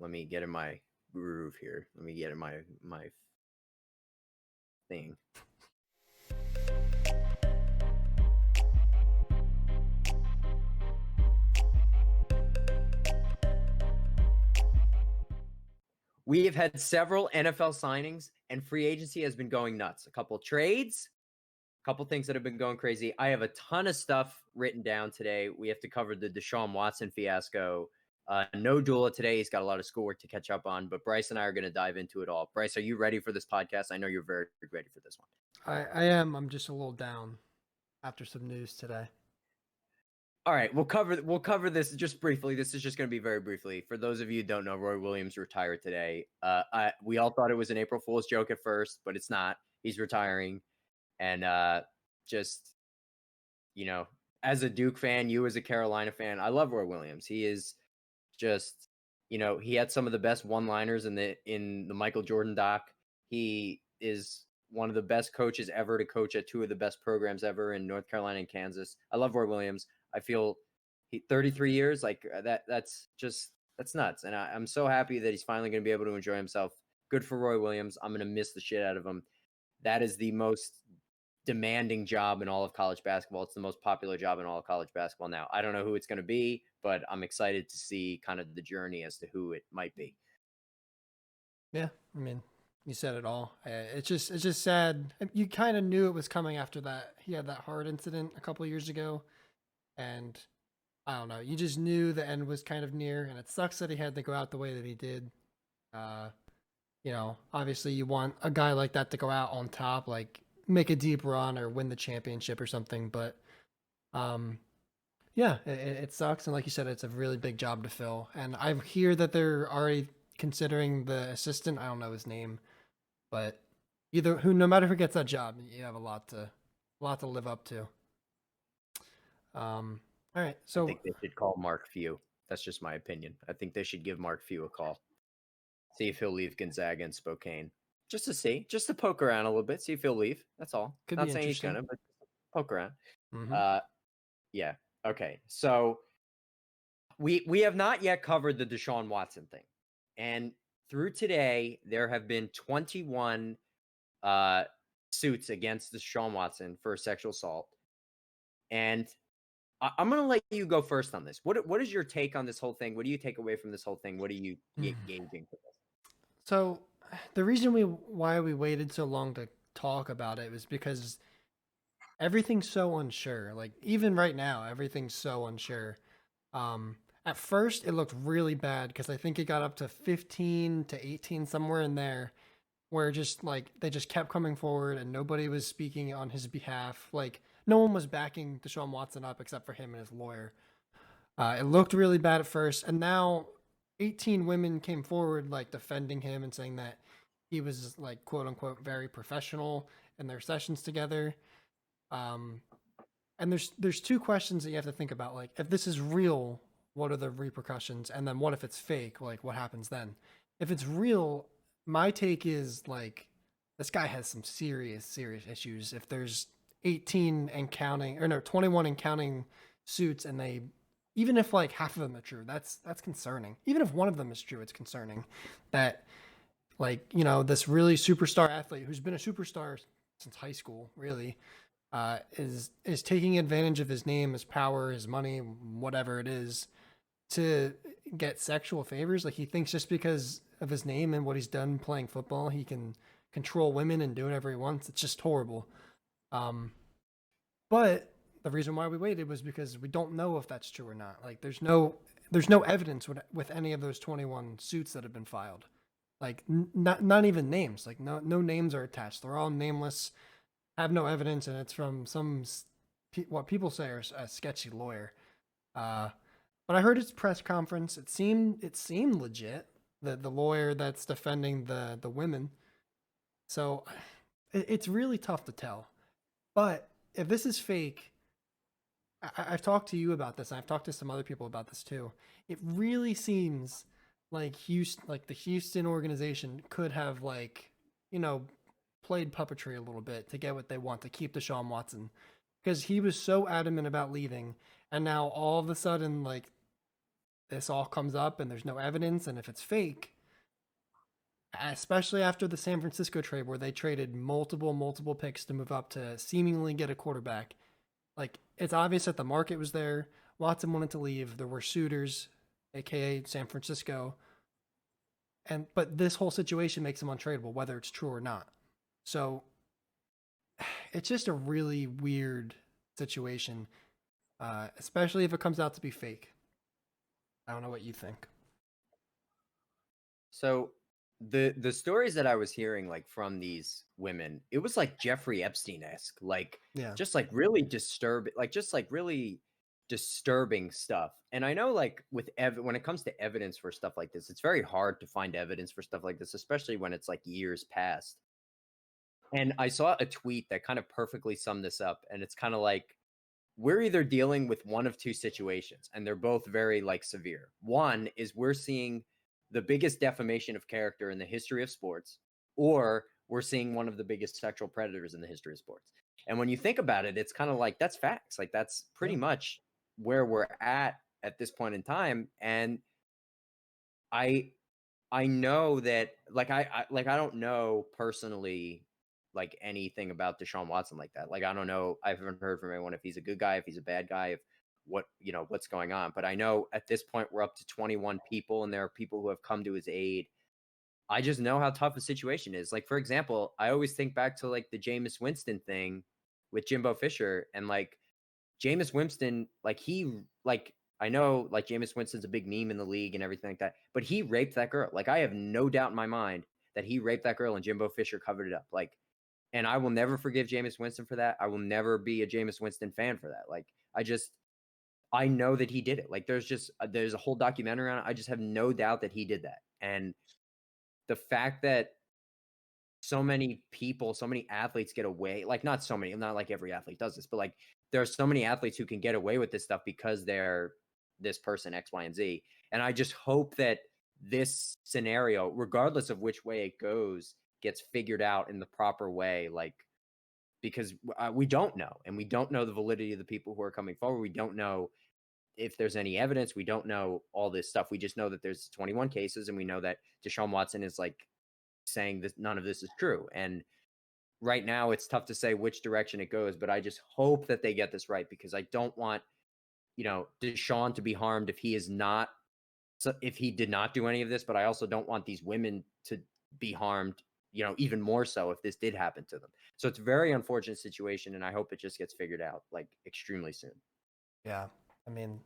Let me get in my groove here. Let me get in my thing. We have had several NFL signings, and free agency has been going nuts. A couple trades, a couple things that have been going crazy. I have a ton of stuff written down today. We have to cover the Deshaun Watson fiasco. No Dula today. He's got a lot of schoolwork to catch up on, but Bryce and I are going to dive into it all. Bryce, are you ready for this podcast? I know you're very ready for this one. I am. I'm just a little down after some news today. All right, we'll cover this just briefly. This is just going to be very briefly. For those of you who don't know, Roy Williams retired today. We all thought it was an April Fool's joke at first, but it's not. He's retiring. And just, as a Duke fan, you as a Carolina fan, I love Roy Williams. He is just, he had some of the best one-liners in the Michael Jordan doc. He is one of the best coaches ever to coach at two of the best programs ever in North Carolina and Kansas. I love Roy Williams. I feel 33 years, like that's nuts. And I'm so happy that he's finally going to be able to enjoy himself. Good for Roy Williams. I'm going to miss the shit out of him. That is the most demanding job in all of college basketball. It's the most popular job in all of college basketball now. I don't know who it's going to be, but I'm excited to see kind of the journey as to who it might be. Yeah, I mean, you said it all. It's just sad. You kind of knew it was coming after that. He had that heart incident a couple of years ago, and I don't know. You just knew the end was kind of near, and it sucks that he had to go out the way that he did. Obviously you want a guy like that to go out on top, like make a deep run or win the championship or something. But it sucks. And like you said, it's a really big job to fill. And I hear that they're already considering the assistant. I don't know his name, but no matter who gets that job, you have a lot to live up to. All right. So I think they should call Mark Few. That's just my opinion. I think they should give Mark Few a call. See if he'll leave Gonzaga and Spokane. Just to poke around a little bit, see if he'll leave. That's all. Could Not be saying he's interesting. gonna, but poke around. Mm-hmm. Yeah. Okay. So we have not yet covered the Deshaun Watson thing. And through today, there have been 21 suits against Deshaun Watson for sexual assault. And I'm going to let you go first on this. What is your take on this whole thing? What do you take away from this whole thing? What are you gauging for this? So the reason why we waited so long to talk about it was because everything's so unsure. Like even right now, everything's so unsure. At first, it looked really bad because I think it got up to 15 to 18, somewhere in there, where just like they just kept coming forward and nobody was speaking on his behalf. Like no one was backing Deshaun Watson up except for him and his lawyer. It looked really bad at first, and now 18 women came forward like defending him and saying that he was like quote unquote very professional in their sessions together. And there's two questions that you have to think about. Like if this is real, what are the repercussions? And then what if it's fake? Like what happens then? If it's real, my take is like this guy has some serious issues. If there's 18 and counting, or no, 21 and counting suits, and they, even if like half of them are true, that's concerning. Even if one of them is true, it's concerning that like, this really superstar athlete who's been a superstar since high school, really, is taking advantage of his name, his power, his money, whatever it is, to get sexual favors. Like he thinks just because of his name and what he's done playing football, he can control women and do whatever he wants. It's just horrible. But the reason why we waited was because we don't know if that's true or not. Like there's no evidence with any of those 21 suits that have been filed. Like not even names. Like no names are attached. They're all nameless, have no evidence, and it's from some what people say are a sketchy lawyer. But I heard his press conference. It seemed legit. The lawyer that's defending the women. So it's really tough to tell. But if this is fake, I've talked to you about this. And I've talked to some other people about this too. It really seems like the Houston organization could have played puppetry a little bit to get what they want, to keep Deshaun Watson, because he was so adamant about leaving, and now all of a sudden this all comes up and there's no evidence, and if it's fake, especially after the San Francisco trade where they traded multiple picks to move up to seemingly get a quarterback, like it's obvious that the market was there. Watson wanted to leave. There were suitors, aka San Francisco, but this whole situation makes him untradeable, whether it's true or not. So it's just a really weird situation, especially if it comes out to be fake. I don't know what you think. So the stories that I was hearing like from these women, it was like Jeffrey Epstein-esque, like Yeah. just like really disturbing, like just like really disturbing stuff. And I know like with when it comes to evidence for stuff like this, it's very hard to find evidence for stuff like this, especially when it's like years past. And I saw a tweet that kind of perfectly summed this up, and it's kind of like we're either dealing with one of two situations, and they're both very like severe. One is we're seeing the biggest defamation of character in the history of sports, or we're seeing one of the biggest sexual predators in the history of sports. And when you think about it, it's kind of like that's facts. Like that's pretty much where we're at this point in time. And I I know that like I don't know personally like anything about Deshaun Watson like that. Like I don't know. I haven't heard from anyone if he's a good guy, if he's a bad guy, if what's going on. But I know at this point we're up to 21 people, and there are people who have come to his aid. I just know how tough the situation is. Like for example, I always think back to like the Jameis Winston thing with Jimbo Fisher, and like Jameis Winston, like I know like Jameis Winston's a big meme in the league and everything like that, but he raped that girl. Like I have no doubt in my mind that he raped that girl and Jimbo Fisher covered it up. Like, and I will never forgive Jameis Winston for that. I will never be a Jameis Winston fan for that. Like I know that he did it. Like there's a whole documentary on it. I just have no doubt that he did that. And the fact that so many people, so many athletes get away, like not so many, not like every athlete does this, but like there are so many athletes who can get away with this stuff because they're this person X, Y, and Z. And I just hope that this scenario, regardless of which way it goes, gets figured out in the proper way. Like, because we don't know, and we don't know the validity of the people who are coming forward. We don't know if there's any evidence. We don't know all this stuff. We just know that there's 21 cases, and we know that Deshaun Watson is like saying that none of this is true. And right now it's tough to say which direction it goes, but I just hope that they get this right, because I don't want, Deshaun to be harmed if he is not, if he did not do any of this, but I also don't want these women to be harmed, even more so if this did happen to them. So it's a very unfortunate situation, and I hope it just gets figured out like extremely soon. Yeah. I mean,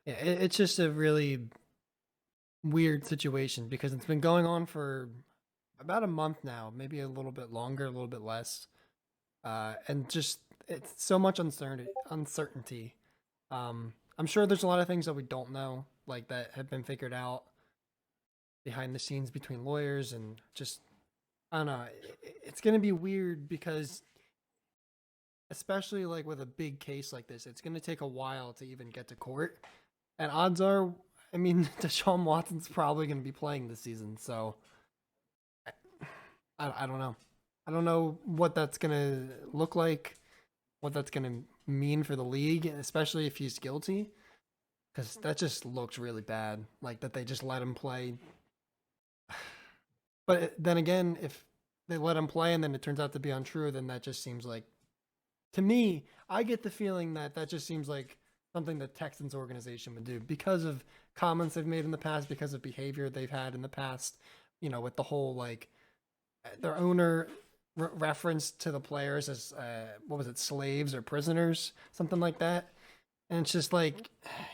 yeah, it's just a really weird situation because it's been going on for about a month now, maybe a little bit longer, a little bit less. And just it's so much uncertainty. I'm sure there's a lot of things that we don't know, like that have been figured out behind the scenes between lawyers, and just I don't know. It's gonna be weird because, especially like with a big case like this, it's gonna take a while to even get to court. And odds are, I mean, Deshaun Watson's probably gonna be playing this season, so I don't know. I don't know what that's gonna look like, what that's gonna mean for the league, especially if he's guilty, because that just looks really bad. Like that they just let him play. But then again, if they let him play and then it turns out to be untrue, then that just seems like, to me, I get the feeling that that just seems like something the Texans organization would do because of comments they've made in the past, because of behavior they've had in the past. With the whole like their owner reference to the players as what was it, slaves or prisoners, something like that. And it's just like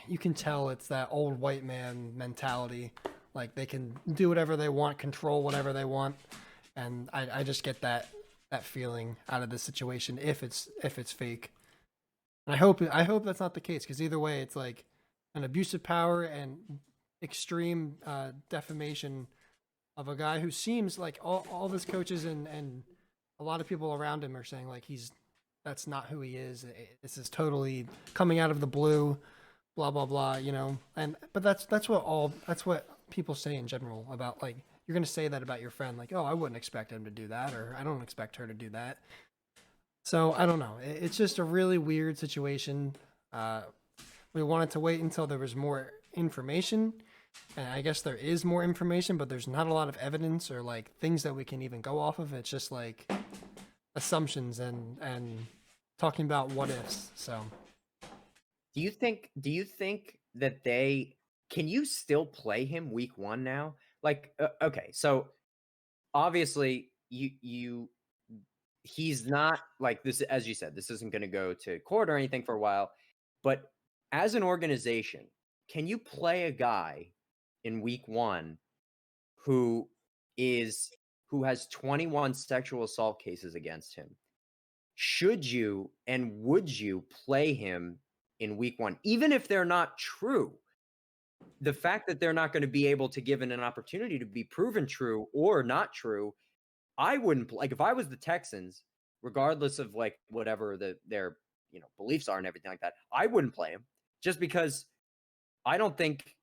you can tell it's that old white man mentality. Like they can do whatever they want, control whatever they want, and I just get that feeling out of this situation if it's fake. And I hope that's not the case, because either way, it's like an abuse of power and extreme defamation of a guy who seems like all of his coaches and a lot of people around him are saying like that's not who he is. This is totally coming out of the blue, blah blah blah. But that's what people say in general about, like, you're gonna say that about your friend, like, oh, I wouldn't expect him to do that, or I don't expect her to do that. So I don't know. It's just a really weird situation. we wanted to wait until there was more information. And I guess there is more information, but there's not a lot of evidence or like things that we can even go off of. It's just like assumptions and talking about what ifs. So Do you think that they can you still play him week 1 now? Like, okay, so obviously he's not like this, as you said, this isn't going to go to court or anything for a while, but as an organization, can you play a guy in week 1 who who has 21 sexual assault cases against him? Should you and would you play him in week 1 even if they're not true? The fact that they're not going to be able to given an opportunity to be proven true or not true, I wouldn't like if I was the Texans, regardless of like whatever their beliefs are and everything like that. I wouldn't play him just because I don't think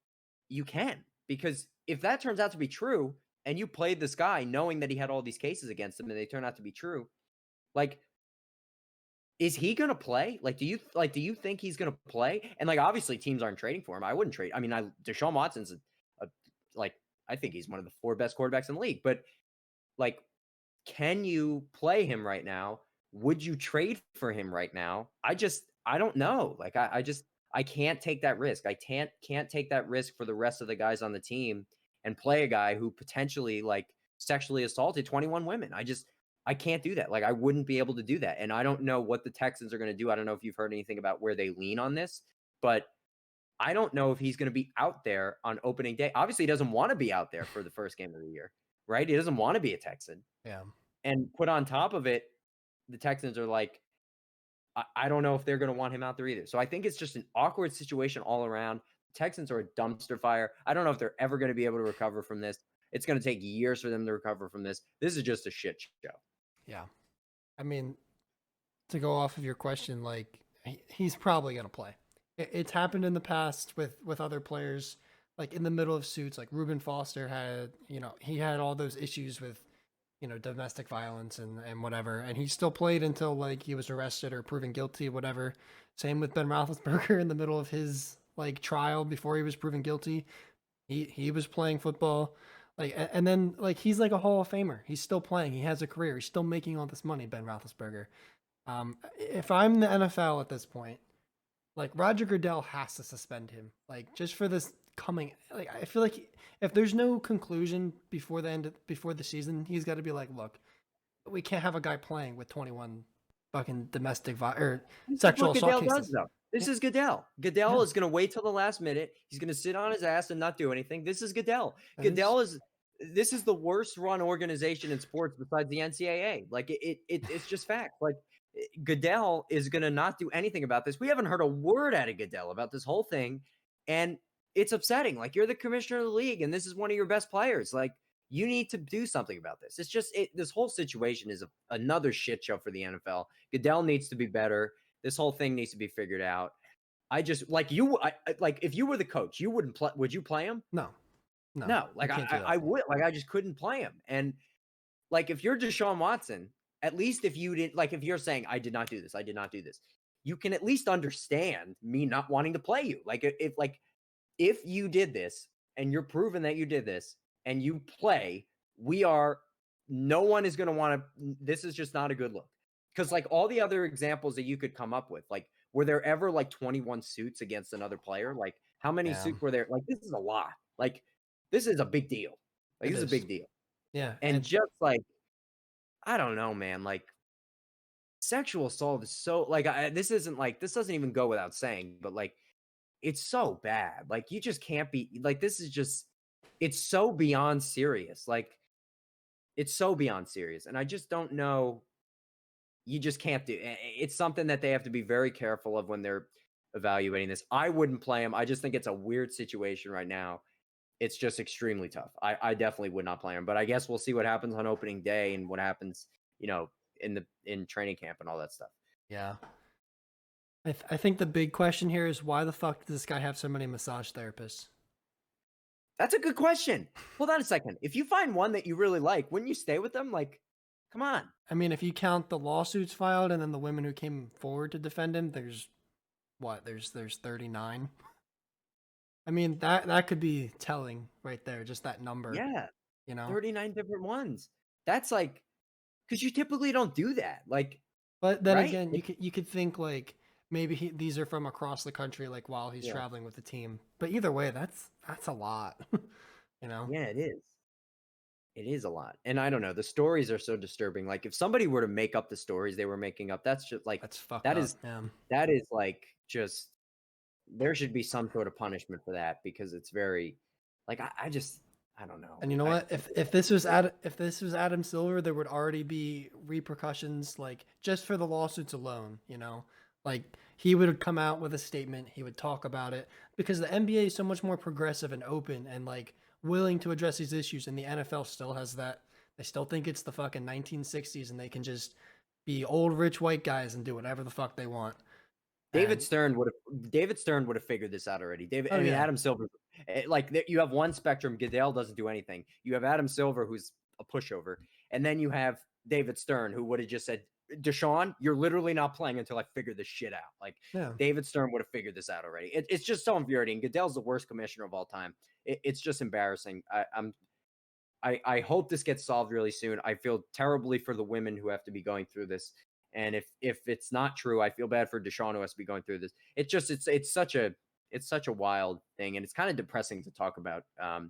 you can. Because if that turns out to be true, and you played this guy knowing that he had all these cases against him, and they turn out to be true, like, is he gonna play? Like, do you think he's gonna play? And like, obviously, teams aren't trading for him. I wouldn't trade. I mean, Deshaun Watson's a like I think he's one of the 4 best quarterbacks in the league, but like, can you play him right now? Would you trade for him right now? I don't know. Like I can't take that risk. I can't take that risk for the rest of the guys on the team and play a guy who potentially like sexually assaulted 21 women. I can't do that. Like I wouldn't be able to do that. And I don't know what the Texans are going to do. I don't know if you've heard anything about where they lean on this, but I don't know if he's going to be out there on opening day. Obviously, he doesn't want to be out there for the first game of the year, right? He doesn't want to be a Texan. yeah, And put on top of it, the Texans are like, I don't know if they're going to want him out there either. So I think it's just an awkward situation all around. The Texans are a dumpster fire. I don't know if they're ever going to be able to recover from this. It's going to take years for them to recover from this. This is just a shit show. yeah. I mean, to go off of your question, like he's probably gonna play. It's happened in the past with other players, like in the middle of suits. Like Reuben Foster had, he had all those issues with, domestic violence and whatever, and he still played until like he was arrested or proven guilty, whatever. Same with Ben Roethlisberger in the middle of his like trial before he was proven guilty. He was playing football. Like and then like he's like a Hall of Famer. He's still playing. He has a career. He's still making all this money, Ben Roethlisberger. If I'm the NFL at this point, like Roger Goodell has to suspend him, like just for this coming. Like I feel like if there's no conclusion before before the season, he's got to be like, look, we can't have a guy playing with 21 fucking or This is sexual what assault Goodell cases. does, though. This is Goodell. Goodell is going to wait till the last minute. He's going to sit on his ass and not do anything. This is Goodell. This is the worst run organization in sports besides the NCAA. Like it's just fact. Like Goodell is going to not do anything about this. We haven't heard a word out of Goodell about this whole thing, and it's upsetting. Like you're the commissioner of the league, and this is one of your best players. Like you need to do something about this. It's just this whole situation is another shit show for the NFL. Goodell needs to be better. This whole thing needs to be figured out. I just like like if you were the coach, you wouldn't play. Would you play him? No, No. Like I would. Like I just couldn't play him. And like if you're Deshaun Watson, at least if you didn't like if you're saying I did not do this, I did not do this, you can at least understand me not wanting to play you. Like if you did this and you're proven that you did this and you play, no one is going to want to. This is just not a good look. Because like all the other examples that you could come up with, like were there ever like 21 suits against another player? Like how many suits were there? Like this is a lot. Like this is a big deal. Like this is a big deal. Yeah, And just like I don't know, man. Like sexual assault is so like this doesn't even go without saying, but like it's so bad. Like you just can't be like this is just it's so beyond serious. Like it's so beyond serious, and I just don't know. You just can't do. It's something that they have to be very careful of when they're evaluating this. I wouldn't play him. I just think it's a weird situation right now. It's just extremely tough. I definitely would not play him, but I guess we'll see what happens on opening day and what happens, in training camp and all that stuff. Yeah. I think the big question here is why the fuck does this guy have so many massage therapists? That's a good question. Hold on a second. If you find one that you really like, wouldn't you stay with them? Like, come on. I mean, if you count the lawsuits filed and then the women who came forward to defend him, there's what? There's 39. I mean, that could be telling right there, just that number, Yeah, you know? 39 different ones. That's like, because you typically don't do that. Like, But then right? again, you could think like maybe these are from across the country, like while he's Yeah. traveling with the team. But either way, that's a lot, you know. Yeah, it is. It is a lot. And I don't know, the stories are so disturbing. Like if somebody were to make up the stories they were making up, that's just like That's fucked that up. is Yeah. that is like just there should be some sort of punishment for that because it's very like I just I don't know. And you know I what? If this was Adam Silver, there would already be repercussions, like just for the lawsuits alone. You know, like he would come out with a statement, he would talk about it because the NBA is so much more progressive and open and like willing to address these issues, and the NFL still has that. They still think it's the fucking 1960s, and they can just be old rich white guys and do whatever the fuck they want. And David Stern would have figured this out already. oh yeah, Adam Silver, you have one spectrum. Goodell doesn't do anything. You have Adam Silver, who's a pushover, and then you have David Stern, who would have just said, "Deshaun, you're literally not playing until I figure this shit out." Like yeah, David Stern would have figured this out already. It's just so infuriating. Goodell's the worst commissioner of all time. It's just embarrassing. I hope this gets solved really soon. I feel terribly for the women who have to be going through this. And if it's not true, I feel bad for Deshaun who has to be going through this. It's such a wild thing, and it's kind of depressing to talk about.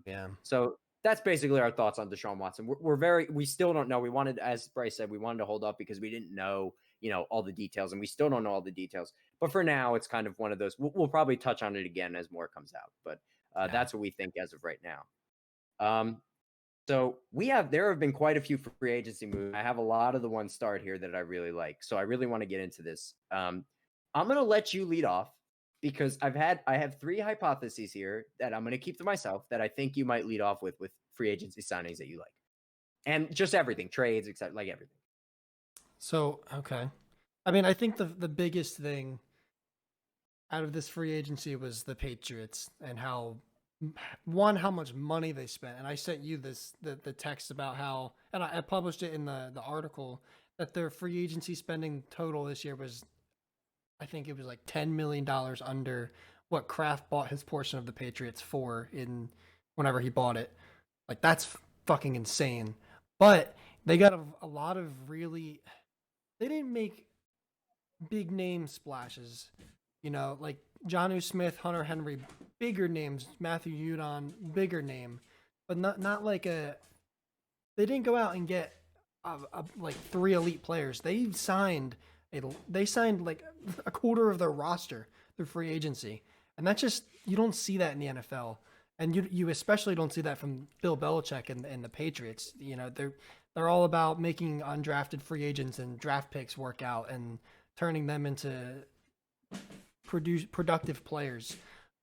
yeah. So that's basically our thoughts on Deshaun Watson. We still don't know. We wanted, as Bryce said, we wanted to hold up because we didn't know, all the details, and we still don't know all the details. But for now, it's kind of one of those. We'll probably touch on it again as more comes out. But Yeah. that's what we think as of right now. So there have been quite a few free agency moves. I have a lot of the ones starred here that I really like. So I really want to get into this. I'm gonna let you lead off because I have three hypotheses here that I'm gonna keep to myself that I think you might lead off with free agency signings that you like. And just everything, trades, etc. Like everything. So okay, I mean, I think the biggest thing out of this free agency was the Patriots and how much money they spent. And I sent you the text about how, and I published it in the article, that their free agency spending total this year was, I think it was like $10 million under what Kraft bought his portion of the Patriots for in whenever he bought it. Like that's fucking insane. But they got a lot of really, they didn't make big name splashes. You know, like Jonnu Smith, Hunter Henry, bigger names. Matthew Judon, bigger name, but not like a. They didn't go out and get like three elite players. They signed like a quarter of their roster through free agency, and that's just you don't see that in the NFL, and you especially don't see that from Bill Belichick and the Patriots. You know, they're all about making undrafted free agents and draft picks work out and turning them into productive players.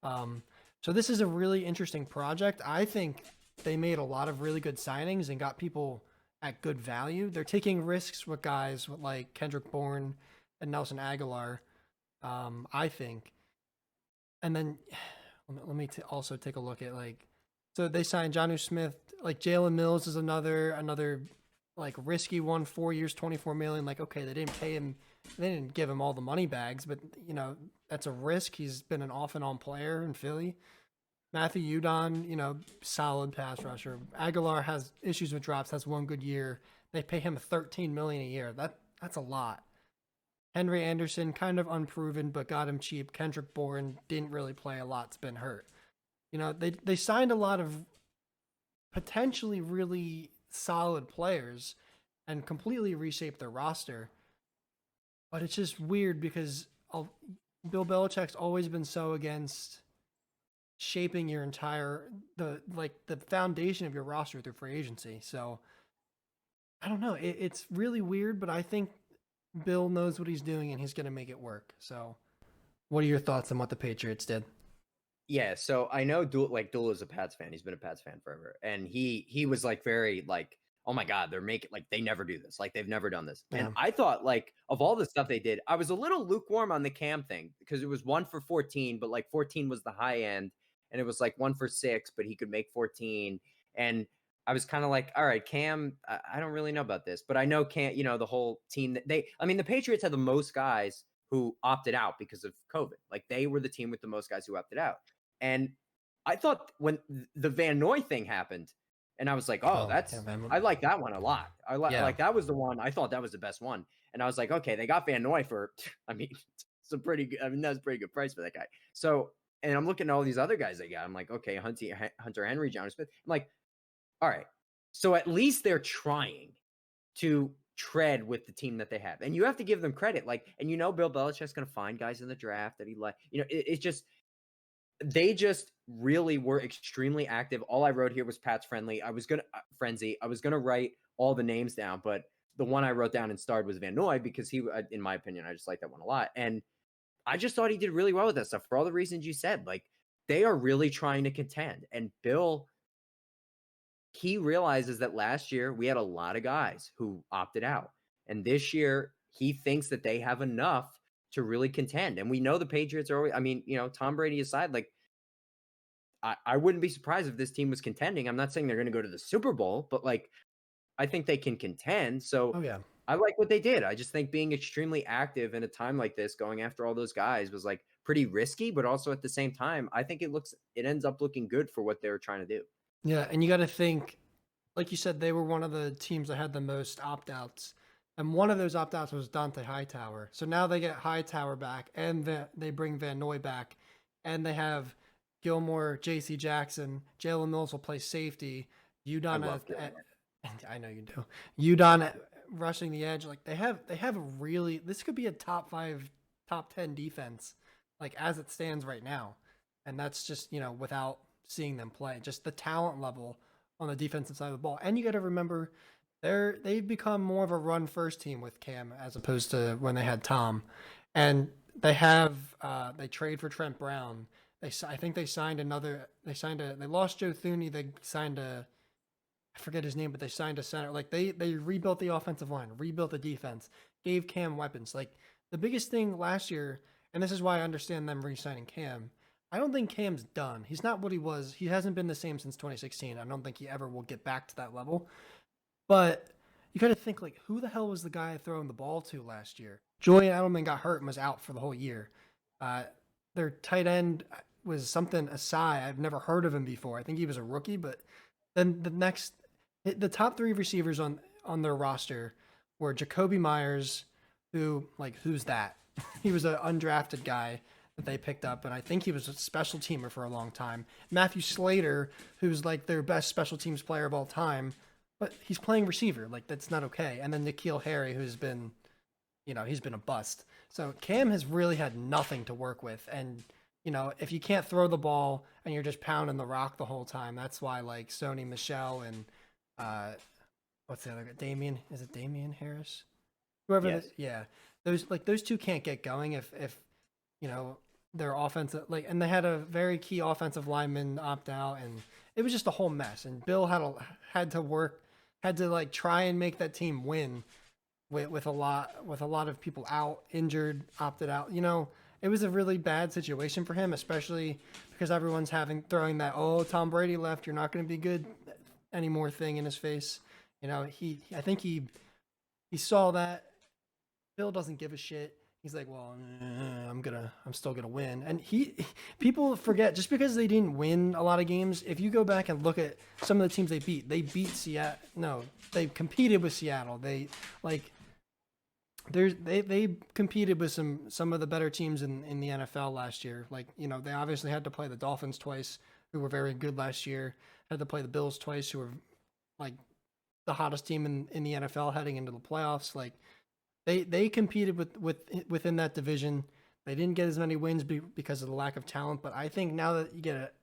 So this is a really interesting project. I think they made a lot of really good signings and got people at good value. They're taking risks with guys like Kendrick Bourne and Nelson Aguilar. I think, and then let me also take a look at so they signed Jonnu Smith. Like Jalen Mills is another like risky one, 4 years, 24 million. Like okay, they didn't pay him, they didn't give him all the money bags, but that's a risk. He's been an off and on player in Philly. Matthew Judon, solid pass rusher. Aguilar has issues with drops, has one good year. They pay him $13 million a year. That's a lot. Henry Anderson, kind of unproven, but got him cheap. Kendrick Bourne didn't really play a lot, has been hurt. They signed a lot of potentially really solid players and completely reshaped their roster. But it's just weird because Bill Belichick's always been so against shaping your entire the foundation of your roster through free agency. So I don't know. It's really weird, but I think Bill knows what he's doing and he's going to make it work. So, what are your thoughts on what the Patriots did? Yeah, so I know Dula is a Pats fan. He's been a Pats fan forever. And he was like very like, oh my God, they're making like they never do this. Like they've never done this. And Yeah. I thought like of all the stuff they did, I was a little lukewarm on the Cam thing because it was 1 for 14, but like 14 was the high end, and it was like 1 for 6, but he could make 14. And I was kind of like, all right, Cam, I don't really know about this, but I know Cam, the whole team that the Patriots had the most guys who opted out because of COVID. Like they were the team with the most guys who opted out. And I thought when the Van Noy thing happened, and I was like, oh, I like that one a lot. Like that was the one. I thought that was the best one. And I was like, okay, they got Van Noy for, I mean, it's a pretty good, I mean, that's a pretty good price for that guy. So, and I'm looking at all these other guys they got. I'm like, okay, Hunter Henry, John Smith. I'm like, all right. So at least they're trying to tread with the team that they have. And you have to give them credit. Like, and Bill Belichick's going to find guys in the draft that he like, it's just, they just really were extremely active. All I wrote here was Pat's frenzy. I was going to write all the names down, but the one I wrote down and starred was Van Noy because he, in my opinion, I just like that one a lot. And I just thought he did really well with that stuff for all the reasons you said. Like they are really trying to contend. And Bill, he realizes that last year we had a lot of guys who opted out. And this year he thinks that they have enough to really contend. And we know the Patriots are always, I mean, Tom Brady aside, like I wouldn't be surprised if this team was contending. I'm not saying they're going to go to the Super Bowl, but like, I think they can contend. So yeah. I like what they did. I just think being extremely active in a time like this, going after all those guys was like pretty risky, but also at the same time, I think it ends up looking good for what they were trying to do. Yeah, and you got to think, like you said, they were one of the teams that had the most opt-outs, and one of those opt-outs was Dante Hightower. So now they get Hightower back, and they bring Van Noy back, and they have Gilmore, J.C. Jackson, Jalen Mills will play safety. Udon, I know you do. Udon rushing the edge, like they have a really, this could be a top 5, top 10 defense, like as it stands right now, and that's just without seeing them play, just the talent level on the defensive side of the ball. And you got to remember, they've become more of a run first team with Cam as opposed to when they had Tom, and they trade for Trent Brown. I think they lost Joe Thuney. They signed I forget his name, but they signed a center. Like they rebuilt the offensive line, rebuilt the defense, gave Cam weapons. Like the biggest thing last year, and this is why I understand them re-signing Cam. I don't think Cam's done. He's not what he was. He hasn't been the same since 2016. I don't think he ever will get back to that level. But you got to think, like, who the hell was the guy throwing the ball to last year? Julian Edelman got hurt and was out for the whole year. Their tight end was something Asai. I've never heard of him before. I think he was a rookie, but then the top 3 receivers on their roster were Jacoby Myers, who's that? He was an undrafted guy that they picked up, and I think he was a special teamer for a long time. Matthew Slater, who's like their best special teams player of all time, but he's playing receiver. Like that's not okay. And then N'Keal Harry, who's been, he's been a bust. So Cam has really had nothing to work with, and if you can't throw the ball and you're just pounding the rock the whole time, that's why like Sony Michel and what's the other guy? Damian? Is it Damian Harris? Whoever. Yes. Those two can't get going if their offensive, and they had a very key offensive lineman opt out, and it was just a whole mess. And Bill had to try and make that team win with a lot of people out, injured, opted out. It was a really bad situation for him, especially because everyone's throwing that, oh, Tom Brady left, you're not going to be good anymore thing in his face. I think he saw that. Bill doesn't give a shit. He's like, well, I'm still gonna win. And people forget, just because they didn't win a lot of games, if you go back and look at some of the teams they beat Seattle. No, they competed with Seattle. They competed with some of the better teams in the NFL last year. They obviously had to play the Dolphins twice, who were very good last year. Had to play the Bills twice, who were like the hottest team in the NFL heading into the playoffs. They competed within that division. They didn't get as many wins because of the lack of talent. But I think now that you get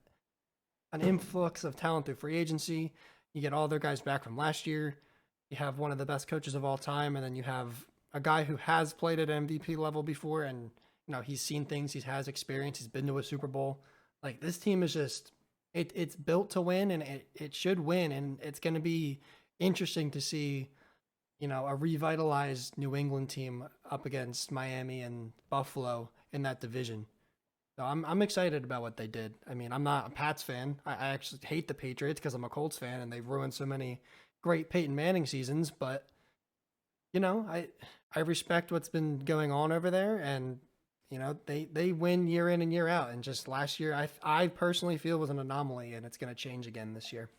an influx of talent through free agency, you get all their guys back from last year. You have one of the best coaches of all time, and then you have a guy who has played at MVP level before, and he's seen things, he has experience, he's been to a Super Bowl. Like this team is just it's built to win, and it should win, and it's going to be interesting to see a revitalized New England team up against Miami and Buffalo in that division. So I'm excited about what they did. I mean, I'm not a Pats fan. I actually hate the Patriots because I'm a Colts fan, and they've ruined so many great Peyton Manning seasons. But you know, I respect what's been going on over there, and you know, they win year in and year out. And just last year, I personally feel was an anomaly, and it's going to change again this year.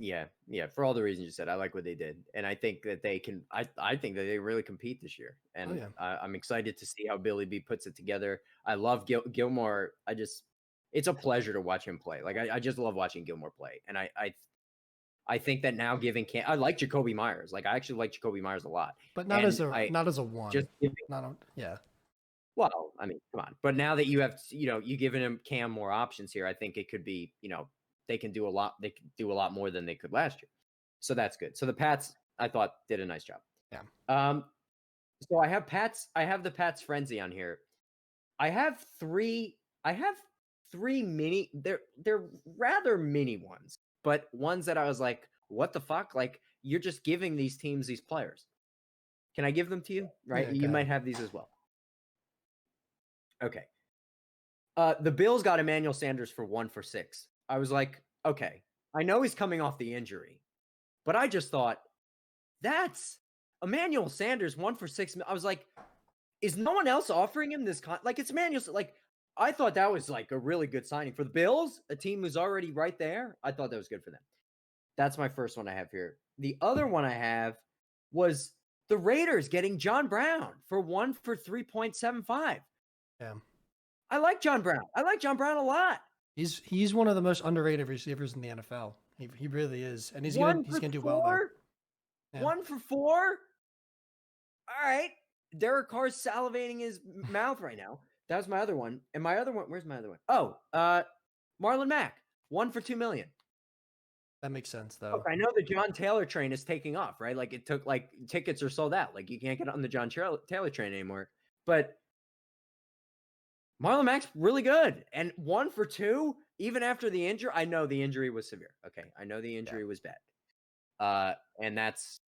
Yeah, yeah. For all the reasons you said, I like what they did, and I think that they can. I think that they really compete this year, Oh and yeah, I'm excited to see how Billy B puts it together. I love Gilmore. It's a pleasure to watch him play. Like I just love watching Gilmore play, and I think that now giving I like Jacoby Myers. Like I actually like Jacoby Myers a lot, but and not as a one, just giving. not a yeah. Well, I mean, come on. But now that you have, you giving him Cam more options here, I think it could be, they can do a lot. They could do a lot more than they could last year. So that's good. So the Pats, I thought, did a nice job. Yeah. Um, so I have the Pats frenzy on here. I have three mini, they're rather mini ones, but ones that I was like, what the fuck? Like, you're just giving these teams these players. Can I give them to you? Right? Yeah, go You might ahead. have these as well. Okay. The Bills got Emmanuel Sanders for 1 for 6. I was like, okay, I know he's coming off the injury, but I just thought that's Emmanuel Sanders 1 for 6. I was like, is no one else offering him this like it's Emmanuel? Like, I thought that was like a really good signing for the Bills, a team who's already right there. I thought that was good for them. That's my first one I have here. The other one I have was the Raiders getting John Brown for 1 for 3.75. Yeah. I like John Brown. I like John Brown a lot. He's one of the most underrated receivers in the NFL. He really is, and One he's for gonna do well there. four. Yeah. 1 for 4. All right. Derek Carr's salivating his mouth right now. That was my other one. And my other one, where's my other one? Oh, Marlon Mack, 1 for 2 million. That makes sense though. Look, I know the John Taylor train is taking off, right? Like it took like tickets are sold out. Like you can't get on the John Taylor train anymore. But Marlon Mack's really good. And 1 for 2, even after the injury. I know the injury was severe. Okay. I know the injury was bad. And that's,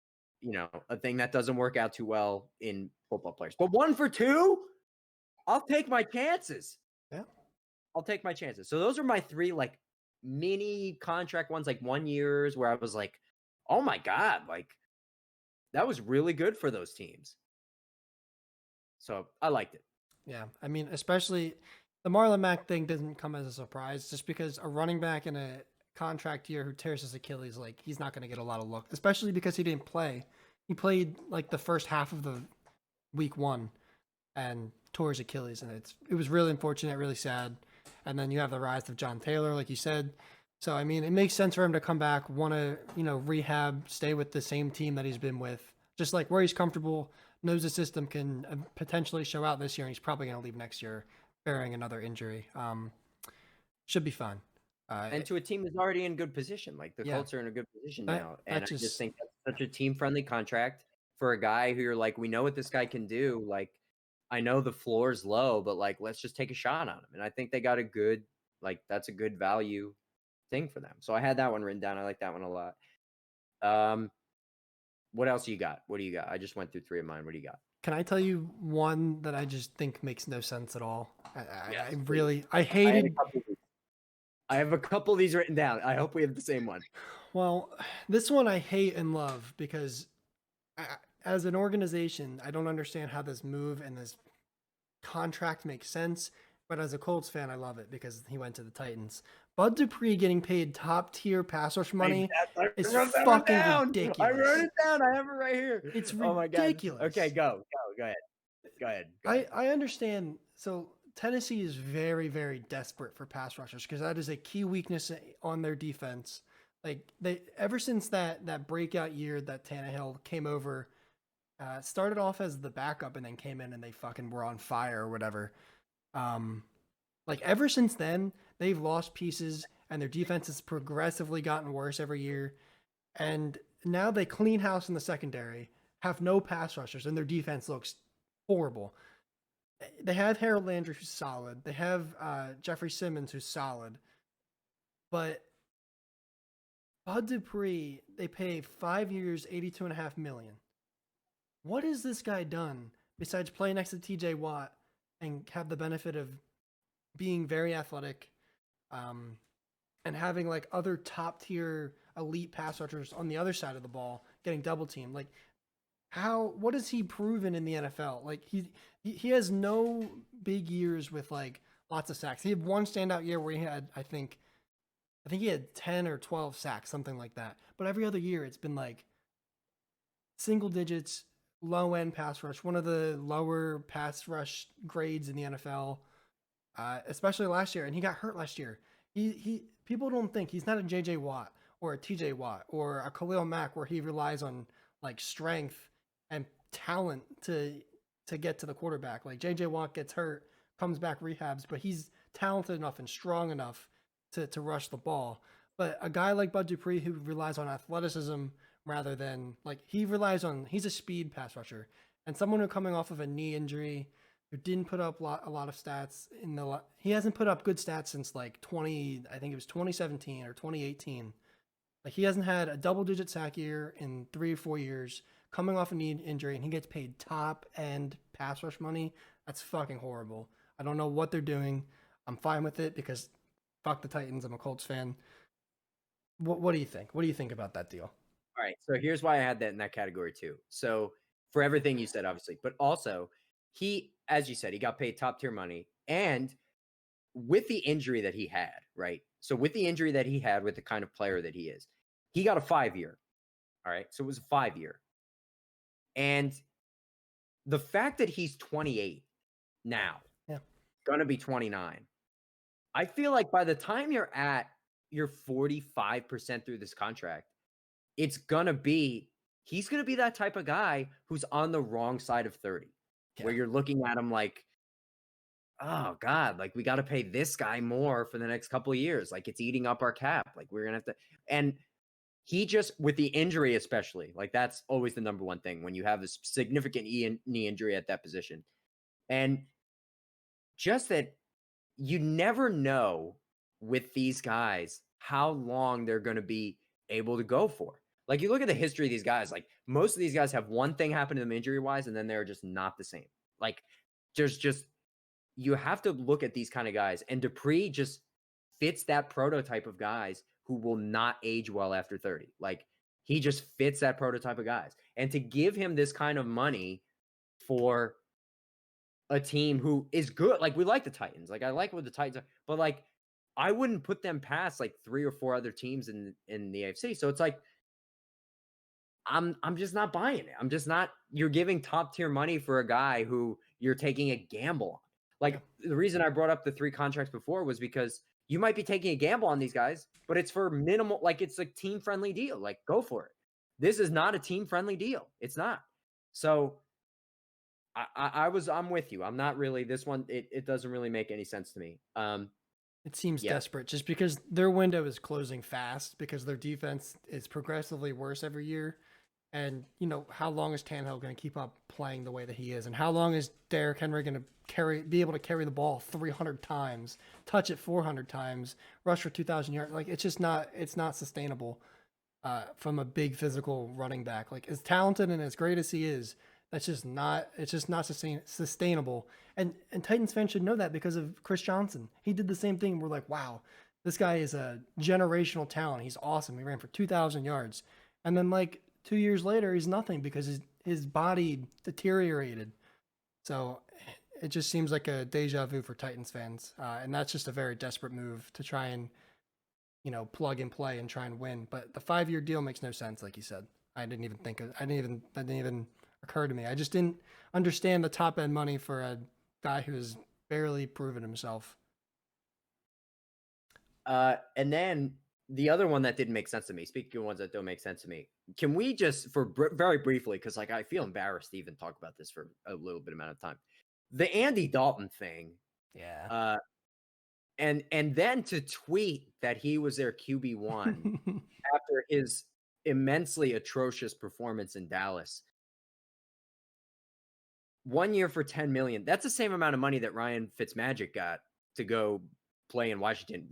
a thing that doesn't work out too well in football players. But 1 for 2, I'll take my chances. Yeah. I'll take my chances. So those are my 3 like mini contract ones, like 1 years where I was like, oh my God, like that was really good for those teams. So I liked it. Yeah. I mean, especially the Marlon Mack thing doesn't come as a surprise just because a running back in a contract year who tears his Achilles, like he's not going to get a lot of look, especially because he didn't play. He played like the first half of the week 1 and tore his Achilles, and it was really unfortunate, really sad. And then you have the rise of John Taylor, like you said. So I mean, it makes sense for him to come back, want to rehab, stay with the same team that he's been with, just like where he's comfortable. Knows the system can potentially show out this year, and he's probably going to leave next year, bearing another injury. Should be fun. And to a team that's already in good position, like the Yeah. Colts are in a good position now. And I just just think that's such a team-friendly contract for a guy who you're like, we know what this guy can do. Like, I know the floor's low, but like, let's just take a shot on him. And I think they got a good, like, that's a good value thing for them. So I had that one written down. I like that one a lot. What else you got? What do you got? I just went through 3 of mine. What do you got? Can I tell you one that I just think makes no sense at all? Yes, I hated. I have a couple of these written down. I hope we have the same one. Well, this one I hate and love because as an organization, I don't understand how this move and this contract makes sense. But as a Colts fan, I love it because he went to the Titans. Bud Dupree getting paid top tier pass rush money is fucking ridiculous. I wrote it down. I have it right here. It's ridiculous. Oh my God. Okay, go ahead. I understand. So Tennessee is very, very desperate for pass rushers because that is a key weakness on their defense. Like they ever since that breakout year that Tannehill came over, started off as the backup and then came in and they fucking were on fire or whatever. Like ever since then, they've lost pieces and their defense has progressively gotten worse every year. And now they clean house in the secondary, have no pass rushers, and their defense looks horrible. They have Harold Landry, who's solid. They have Jeffrey Simmons, who's solid. But Bud Dupree, they pay 5 years, $82.5 million. What has this guy done besides play next to TJ Watt and have the benefit of being very athletic, and having like other top tier elite pass rushers on the other side of the ball getting double teamed? Like what has he proven in the NFL? Like he has no big years with like lots of sacks. He had one standout year where he had I think he had 10 or 12 sacks, something like that. But every other year it's been like single digits, low end pass rush, one of the lower pass rush grades in the NFL, especially last year. And he got hurt last year. He people don't think he's not a JJ Watt or a TJ Watt or a Khalil Mack where he relies on like strength and talent to get to the quarterback. Like JJ Watt gets hurt, comes back, rehabs, but he's talented enough and strong enough to rush the ball. But a guy like Bud Dupree who relies on athleticism rather than like he's a speed pass rusher and someone who coming off of a knee injury who didn't put up a lot of stats he hasn't put up good stats since like 20 I think it was 2017 or 2018. Like he hasn't had a double digit sack year in 3 or 4 years coming off a knee injury and he gets paid top end pass rush money. That's fucking horrible. I don't know what they're doing. I'm fine with it because fuck the Titans. I'm a Colts fan. What do you think? What do you think about that deal? All right. So here's why I had that in that category too. So for everything you said, obviously, but also he, as you said, he got paid top tier money. And with the injury that he had, right? So with the injury that he had with the kind of player that he is, he got a 5-year. All right. So it was a 5-year. And the fact that he's 28 now, Yeah. gonna be 29. I feel like by the time you're 45% through this contract, he's gonna be that type of guy who's on the wrong side of 30, where you're looking at him like, oh God, like we got to pay this guy more for the next couple of years. Like it's eating up our cap. Like we're gonna have to, and he just with the injury, especially, like that's always the number one thing when you have a significant knee injury at that position. And just that you never know with these guys how long they're going to be able to go for. Like you look at the history of these guys, like most of these guys have one thing happen to them injury wise, and then they're just not the same. Like there's just, you have to look at these kind of guys, and Dupree just fits that prototype of guys who will not age well after 30. Like he just fits that prototype of guys. And to give him this kind of money for a team who is good, like we like the Titans. Like I like what the Titans are, but like I wouldn't put them past like 3 or 4 other teams in the AFC. So it's like I'm just not buying it. I'm just not. You're giving top tier money for a guy who you're taking a gamble on. Like the reason I brought up the 3 contracts before was because you might be taking a gamble on these guys, but it's for minimal, like it's a team friendly deal. Like go for it. This is not a team friendly deal. It's not. So I'm with you. I'm not really this one. It doesn't really make any sense to me. It seems desperate just because their window is closing fast because their defense is progressively worse every year. And, you know, how long is Tannehill going to keep up playing the way that he is? And how long is Derrick Henry going to be able to carry the ball 300 times, touch it 400 times, rush for 2,000 yards? Like, it's not sustainable from a big physical running back. Like, as talented and as great as he is, it's just not sustainable. And Titans fans should know that because of Chris Johnson. He did the same thing. We're like, wow, this guy is a generational talent. He's awesome. He ran for 2,000 yards. And then like 2 years later, he's nothing because his body deteriorated. So it just seems like a deja vu for Titans fans. And that's just a very desperate move to try and, you know, plug and play and try and win. But the 5-year deal makes no sense, like you said. That didn't even occur to me. I just didn't understand the top end money for a guy who's barely proven himself. And then the other one that didn't make sense to me, speaking of ones that don't make sense to me, can we just, very briefly, because like I feel embarrassed to even talk about this for a little bit amount of time, the Andy Dalton thing. Yeah. And then to tweet that he was their QB1 after his immensely atrocious performance in Dallas. 1 year for $10 million. That's the same amount of money that Ryan Fitzmagic got to go play in Washington.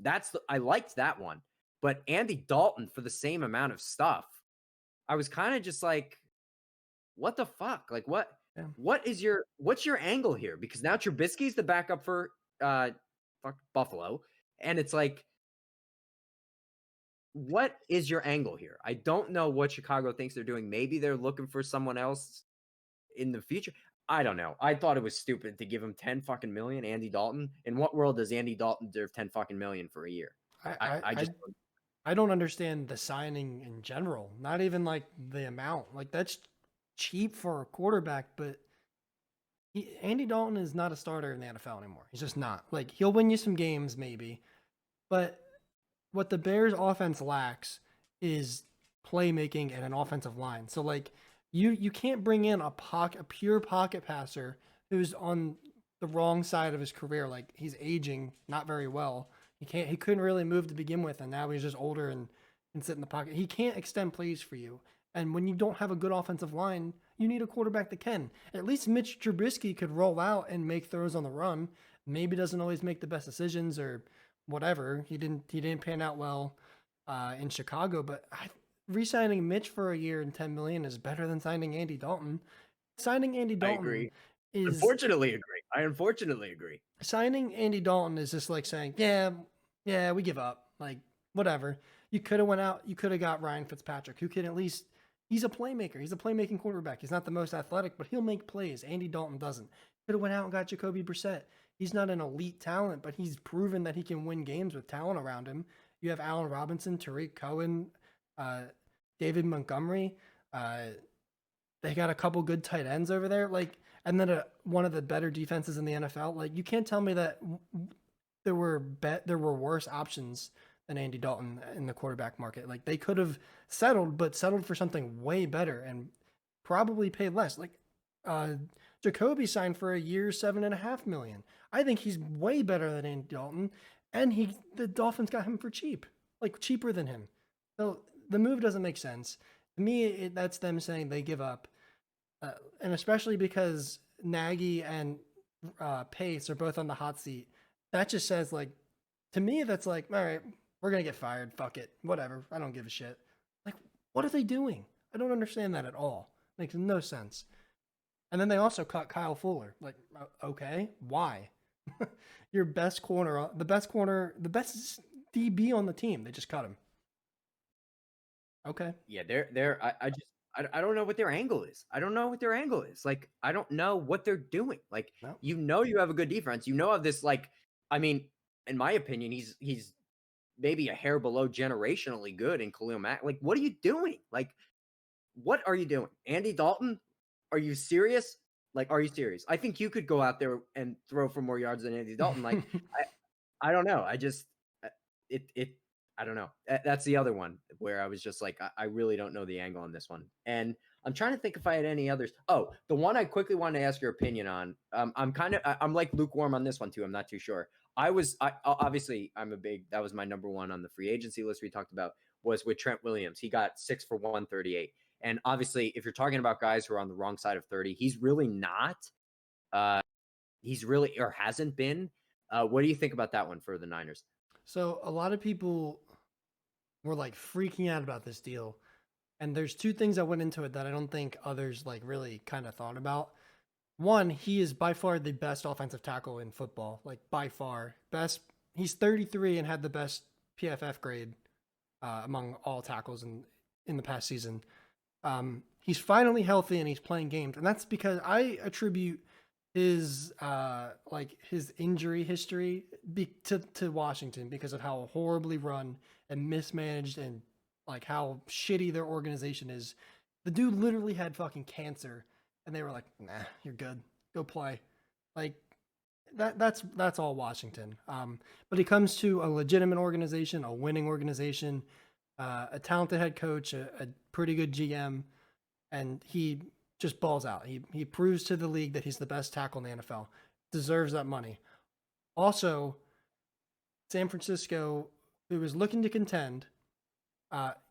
I liked that one. But Andy Dalton for the same amount of stuff, I was kind of just like, what the fuck? Like what's your angle here? Because now Trubisky's the backup for Buffalo. And it's like, what is your angle here? I don't know what Chicago thinks they're doing. Maybe they're looking for someone else in the future. I don't know. I thought it was stupid to give him 10 fucking million, Andy Dalton. In what world does Andy Dalton deserve 10 fucking million for a year? I, I, I, I I just I don't understand the signing in general. Not even like the amount. Like that's cheap for a quarterback, but Andy Dalton is not a starter in the NFL anymore. He's just not. Like he'll win you some games maybe, but what the Bears offense lacks is playmaking and an offensive line. So like you can't bring in a pure pocket passer who's on the wrong side of his career. Like he's aging not very well. He couldn't really move to begin with, and now he's just older and can sit in the pocket. He can't extend plays for you. And when you don't have a good offensive line, you need a quarterback that can. At least Mitch Trubisky could roll out and make throws on the run. Maybe doesn't always make the best decisions or whatever. He didn't pan out well in Chicago, but re-signing Mitch for a year and 10 million is better than signing Andy Dalton. Signing Andy I Dalton agree. is Unfortunately agree. I unfortunately agree. signing Andy Dalton is just like saying, yeah, we give up. Like whatever. You could have went out. You could have got Ryan Fitzpatrick, who can at least he's a playmaker. He's a playmaking quarterback. He's not the most athletic, but he'll make plays. Andy Dalton doesn't. Could have went out and got Jacoby Brissett. He's not an elite talent, but he's proven that he can win games with talent around him. You have Allen Robinson, Tariq Cohen, uh, David Montgomery. They got a couple good tight ends over there. Like, and then one of the better defenses in the NFL. Like, you can't tell me that there were worse options than Andy Dalton in the quarterback market. Like, they could have settled, but settled for something way better and probably paid less. Like, Jacoby signed for a year, $7.5 million. I think he's way better than Andy Dalton, and the Dolphins got him for cheap, like cheaper than him. So the move doesn't make sense to me. That's them saying they give up, and especially because Nagy and Pace are both on the hot seat. That just says like, to me, that's like, all right, we're gonna get fired. Fuck it, whatever. I don't give a shit. Like, what are they doing? I don't understand that at all. Makes no sense. And then they also cut Kyle Fuller. Like, okay, why? Your best corner, the best DB on the team. They just cut him. Okay. Yeah, I don't know what their angle is. I don't know what their angle is. Like, I don't know what they're doing. Like, No. you have a good defense. Of this, like, I mean, in my opinion, he's maybe a hair below generationally good in Khalil Mack. Like, what are you doing? Like, what are you doing? Andy Dalton? Are you serious? Like, are you serious? I think you could go out there and throw for more yards than Andy Dalton. Like, I don't know. I just it I don't know. That's the other one where I was just like, I really don't know the angle on this one. And I'm trying to think if I had any others. Oh, the one I quickly wanted to ask your opinion on. I'm like lukewarm on this one too. I'm not too sure. Obviously that was my number one on the free agency list we talked about was with Trent Williams. He got 6 for 138. And obviously, if you're talking about guys who are on the wrong side of 30, he's really not. He's really or hasn't been. What do you think about that one for the Niners? So a lot of people were like freaking out about this deal. And there's two things that went into it that I don't think others like really kind of thought about. One, he is by far the best offensive tackle in football, like by far best. He's 33 and had the best PFF grade among all tackles in the past season. He's finally healthy and he's playing games, and that's because I attribute his his injury history to Washington because of how horribly run and mismanaged and like how shitty their organization is. The dude literally had fucking cancer, and they were like, "Nah, you're good. Go play." Like that's all Washington. But he comes to a legitimate organization, a winning organization, a talented head coach, a pretty good GM, and he just balls out. He proves to the league that he's the best tackle in the NFL. Deserves that money. Also, San Francisco, who was looking to contend,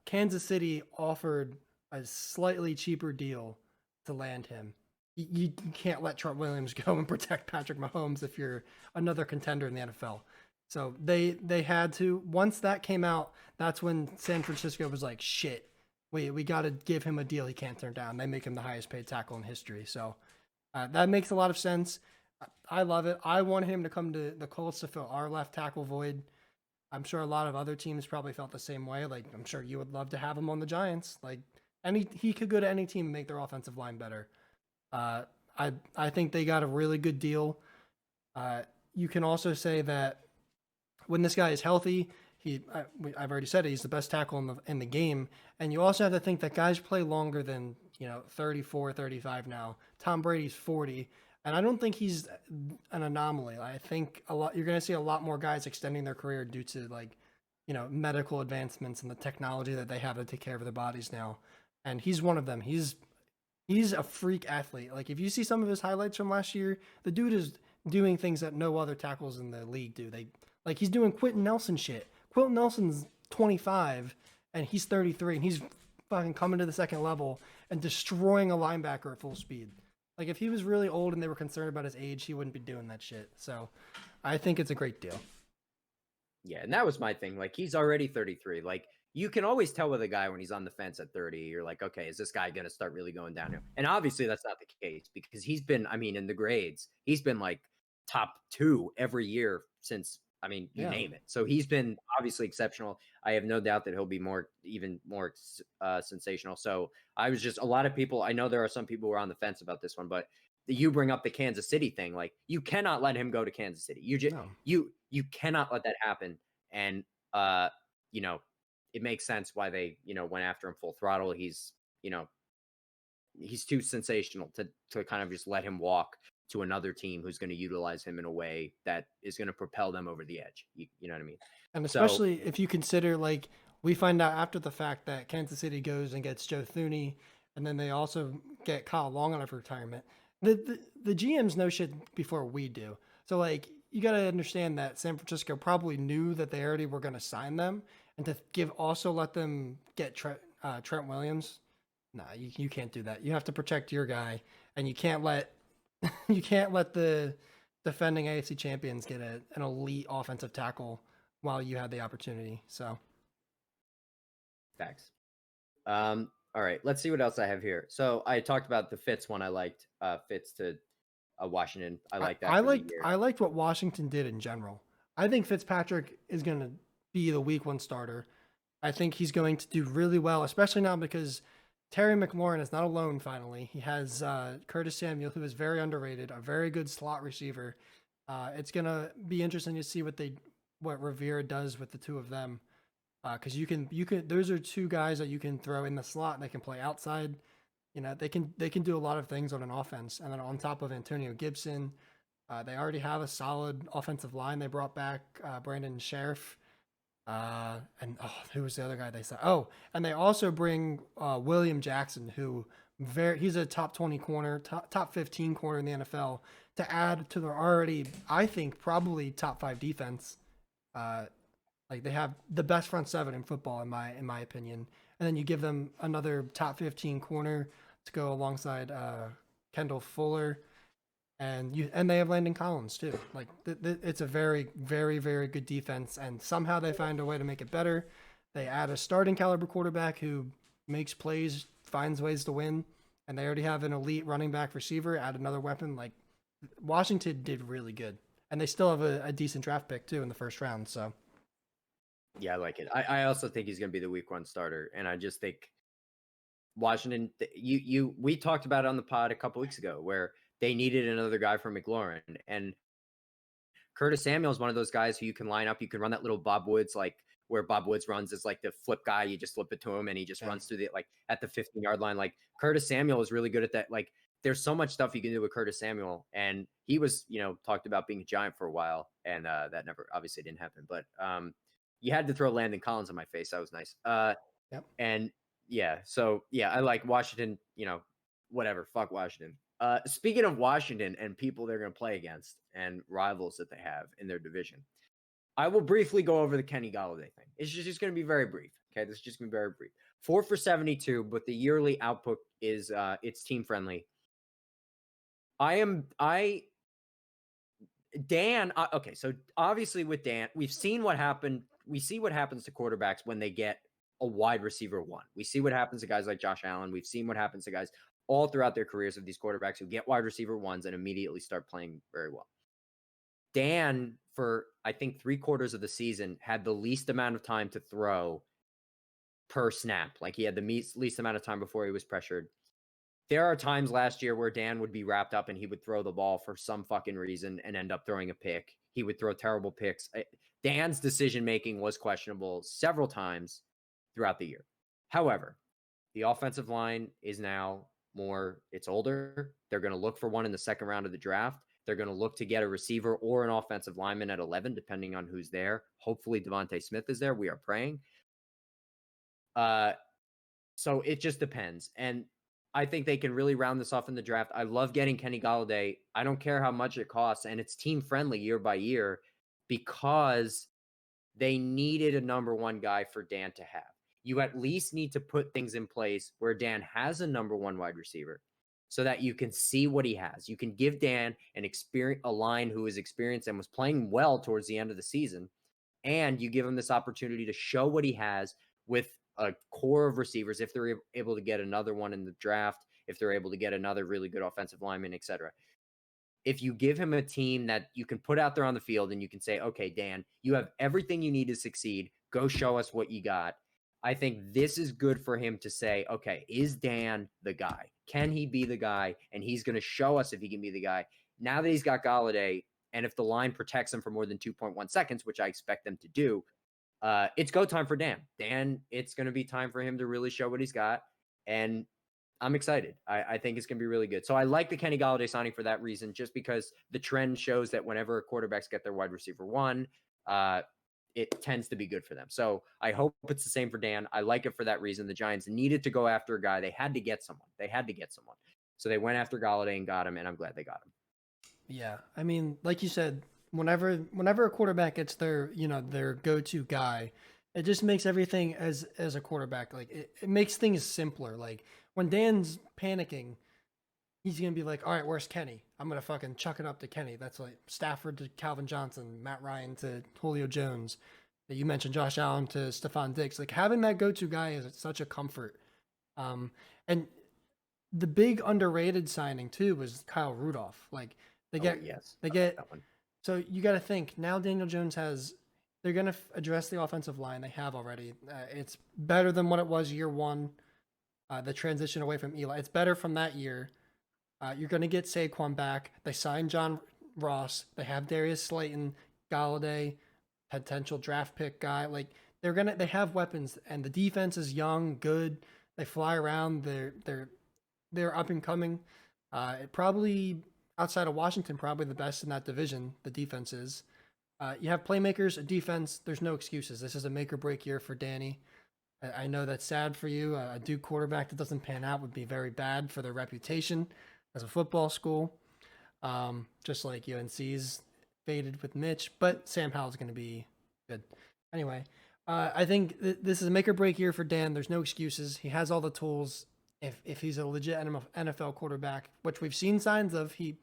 Kansas City offered a slightly cheaper deal to land him. You can't let Trent Williams go and protect Patrick Mahomes if you're another contender in the NFL. So they had to. Once that came out, that's when San Francisco was like, shit, we got to give him a deal he can't turn down. They make him the highest paid tackle in history. So that makes a lot of sense. I love it. I want him to come to the Colts to fill our left tackle void. I'm sure a lot of other teams probably felt the same way. Like, I'm sure you would love to have him on the Giants. Like, he could go to any team and make their offensive line better. Uh, I think they got a really good deal. Uh, you can also say that when this guy is healthy, I've already said it, he's the best tackle in the game. And you also have to think that guys play longer than 34, 35 now. Tom Brady's 40, and I don't think he's an anomaly. I think you're going to see a lot more guys extending their career due to medical advancements and the technology that they have to take care of their bodies now. And he's one of them. He's a freak athlete. Like if you see some of his highlights from last year, the dude is doing things that no other tackles in the league do. He's doing Quentin Nelson shit. Quentin Nelson's 25 and he's 33 and he's fucking coming to the second level and destroying a linebacker at full speed. Like if he was really old and they were concerned about his age, he wouldn't be doing that shit. So I think it's a great deal. Yeah, and that was my thing. Like he's already 33. Like you can always tell with a guy when he's on the fence at 30. You're like, okay, is this guy going to start really going downhill? And obviously that's not the case because he's been, I mean, in the grades, he's been like top 2 every year since, I mean, you name it. So he's been obviously exceptional. I have no doubt that he'll be even more sensational. So I was just, a lot of people, I know there are some people who are on the fence about this one, but you bring up the Kansas City thing. Like you cannot let him go to Kansas City. You cannot let that happen. And it makes sense why they, went after him full throttle. He's too sensational to kind of just let him walk to another team who's going to utilize him in a way that is going to propel them over the edge. You know what I mean? And especially if you consider, like, we find out after the fact that Kansas City goes and gets Joe Thuney, and then they also get Kyle Long out of retirement. The GMs know shit before we do. So, like, you got to understand that San Francisco probably knew that they already were going to sign them, and to also let them get Trent Williams. Nah, you can't do that. You have to protect your guy, and you can't let the defending AFC champions get an elite offensive tackle while you had the opportunity. So, facts. All right, let's see what else I have here. So I talked about the Fitz one. I liked Fitz to Washington. I like that. I liked what Washington did in general. I think Fitzpatrick is going to be the week 1 starter. I think he's going to do really well, especially now because Terry McLaurin is not alone. Finally, he has Curtis Samuel, who is very underrated, a very good slot receiver. It's gonna be interesting to see what Rivera does with the two of them, because you can those are two guys that you can throw in the slot. They can play outside. They can do a lot of things on an offense, and then on top of Antonio Gibson, they already have a solid offensive line. They brought back Brandon Sheriff. And who was the other guy they said? Oh, and they also bring William Jackson, who he's a top 20 corner, top 15 corner in the NFL, to add to their already, I think, probably top 5 defense. Like they have the best front 7 in football in my opinion, and then you give them another top 15 corner to go alongside Kendall Fuller. And they have Landon Collins too. Like it's a very, very, very good defense, and somehow they find a way to make it better. They add a starting caliber quarterback who makes plays, finds ways to win, and they already have an elite running back receiver. Add another weapon. Like Washington did really good, and they still have a decent draft pick too in the first round. So yeah, I like it. I also think he's going to be the week 1 starter, and I just think Washington. We talked about it on the pod a couple weeks ago where they needed another guy for McLaurin, and Curtis Samuel is one of those guys who you can line up. You can run that little Bob Woods, like where Bob Woods runs is like the flip guy. You just flip it to him and he just runs through the, like at the 15-yard line. Like Curtis Samuel is really good at that. Like there's so much stuff you can do with Curtis Samuel. And he was, talked about being a giant for a while, and that never obviously didn't happen. But you had to throw Landon Collins in my face. That was nice. And yeah, so yeah, I like Washington, whatever, fuck Washington. Speaking of Washington and people they're going to play against and rivals that they have in their division, I will briefly go over the Kenny Golladay thing. It's just going to be very brief. Okay, this is just going to be very brief. 4 for 72, but the yearly output is it's team friendly. Okay, so obviously with Dan, we've seen what happened. We see what happens to quarterbacks when they get a wide receiver 1. We see what happens to guys like Josh Allen. We've seen what happens to guys all throughout their careers of these quarterbacks who get wide receiver 1s and immediately start playing very well. Dan, for I think 3/4 of the season, had the least amount of time to throw per snap. Like he had the least amount of time before he was pressured. there are times last year where Dan would be wrapped up and he would throw the ball for some fucking reason and end up throwing a pick. He would throw terrible picks. Dan's decision making was questionable several times throughout the year. However, the offensive line is now it's older. They're going to look for one in the second round of the draft. They're going to look to get a receiver or an offensive lineman at 11, depending on who's there. Hopefully, Devontae Smith is there. We are praying. So it just depends. And I think they can really round this off in the draft. I love getting Kenny Golladay. I don't care how much it costs. And it's team friendly year by year because they needed a number one guy for Dan to have. You at least need to put things in place where Dan has a number one wide receiver so that you can see what he has. You can give Dan a line who is experienced and was playing well towards the end of the season. And you give him this opportunity to show what he has with a core of receivers if they're able to get another one in the draft, if they're able to get another really good offensive lineman, etc. If you give him a team that you can put out there on the field and you can say, okay, Dan, you have everything you need to succeed. Go show us what you got. I think this is good for him to say, okay, is Dan the guy? Can he be the guy? And he's going to show us if he can be the guy. Now that he's got Golladay, and if the line protects him for more than 2.1 seconds, which I expect them to do, it's go time for Dan. Dan, it's going to be time for him to really show what he's got. And I'm excited. I think it's going to be really good. So I like the Kenny Golladay signing for that reason, just because the trend shows that whenever quarterbacks get their wide receiver one, it tends to be good for them. So I hope it's the same for Dan. I like it for that reason. The Giants needed to go after a guy. They had to get someone. So they went after Golladay and got him, and I'm glad they got him. Yeah, I mean, like you said, whenever a quarterback gets their go-to guy, it just makes everything as a quarterback, like it makes things simpler. Like when Dan's panicking, he's gonna be like, all right, where's Kenny? I'm gonna fucking chuck it up to Kenny. That's like Stafford to Calvin Johnson, Matt Ryan to Julio Jones. That you mentioned Josh Allen to Stephon Diggs. Like having that go-to guy is such a comfort. And the big underrated signing too was Kyle Rudolph. Like they get that one. so you got to think now. Daniel Jones they're gonna address the offensive line. They have already. It's better than what it was year one. The transition away from Eli. It's better from that year. You're gonna get Saquon back. They signed John Ross. They have Darius Slayton, Galladay, potential draft pick guy. Like they have weapons, and the defense is young, good. They fly around. They're up and coming. It probably outside of Washington, probably the best in that division. The defense is. You have playmakers, a defense. There's no excuses. This is a make or break year for Danny. I know that's sad for you. A Duke quarterback that doesn't pan out would be very bad for their reputation as a football school. Just like UNC's faded with Mitch, but Sam Howell's going to be good. Anyway, I think this is a make or break year for Dan. There's no excuses. He has all the tools. If he's a legit NFL quarterback, which we've seen signs of, he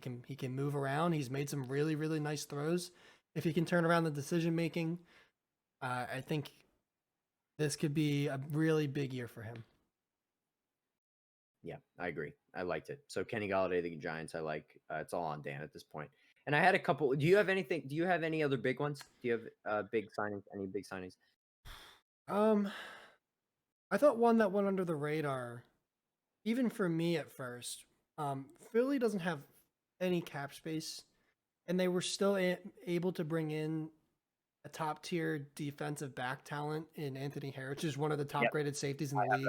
can move around. He's made some really, really nice throws. If he can turn around the decision making, I think this could be a really big year for him. Yeah, I agree. I liked it. So Kenny Golladay, the Giants, I like. It's all on Dan at this point. And I had a couple. Do you have anything? Do you have any other big ones? Do you have big signings? Any big signings? I thought one that went under the radar, even for me at first. Philly doesn't have any cap space, and they were still able to bring in a top tier defensive back talent in Anthony Harris, which is one of the top graded safeties in the league.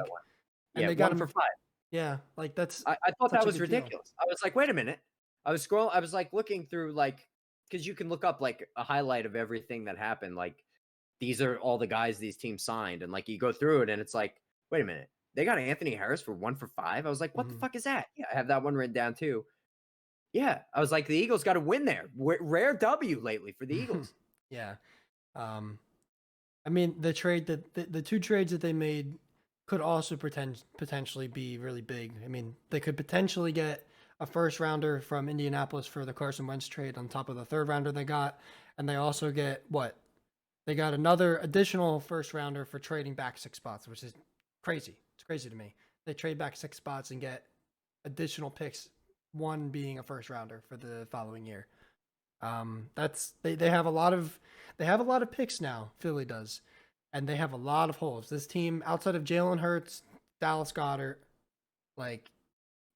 And they got him for 5. Yeah, like that's. I thought that was ridiculous. I was like, wait a minute. I was scrolling. I was like looking through because you can look up like a highlight of everything that happened. Like these are all the guys these teams signed, and like you go through it, and it's like, wait a minute, they got Anthony Harris for 1 for 5. I was like, what the fuck is that? Yeah, I have that one written down too. Yeah, I was like, the Eagles got to win there. Rare W lately for the Eagles. Yeah, I mean the trade the 2 trades that they made could also potentially be really big. I mean, they could potentially get a first rounder from Indianapolis for the Carson Wentz trade on top of the 3rd rounder they got, and they also get they got another additional first rounder for trading back 6 spots, which is crazy. It's crazy to me. They trade back 6 spots and get additional picks, one being a first rounder for the following year. They have a lot of picks now. Philly does, and they have a lot of holes. This team, outside of Jalen Hurts, Dallas Goedert, like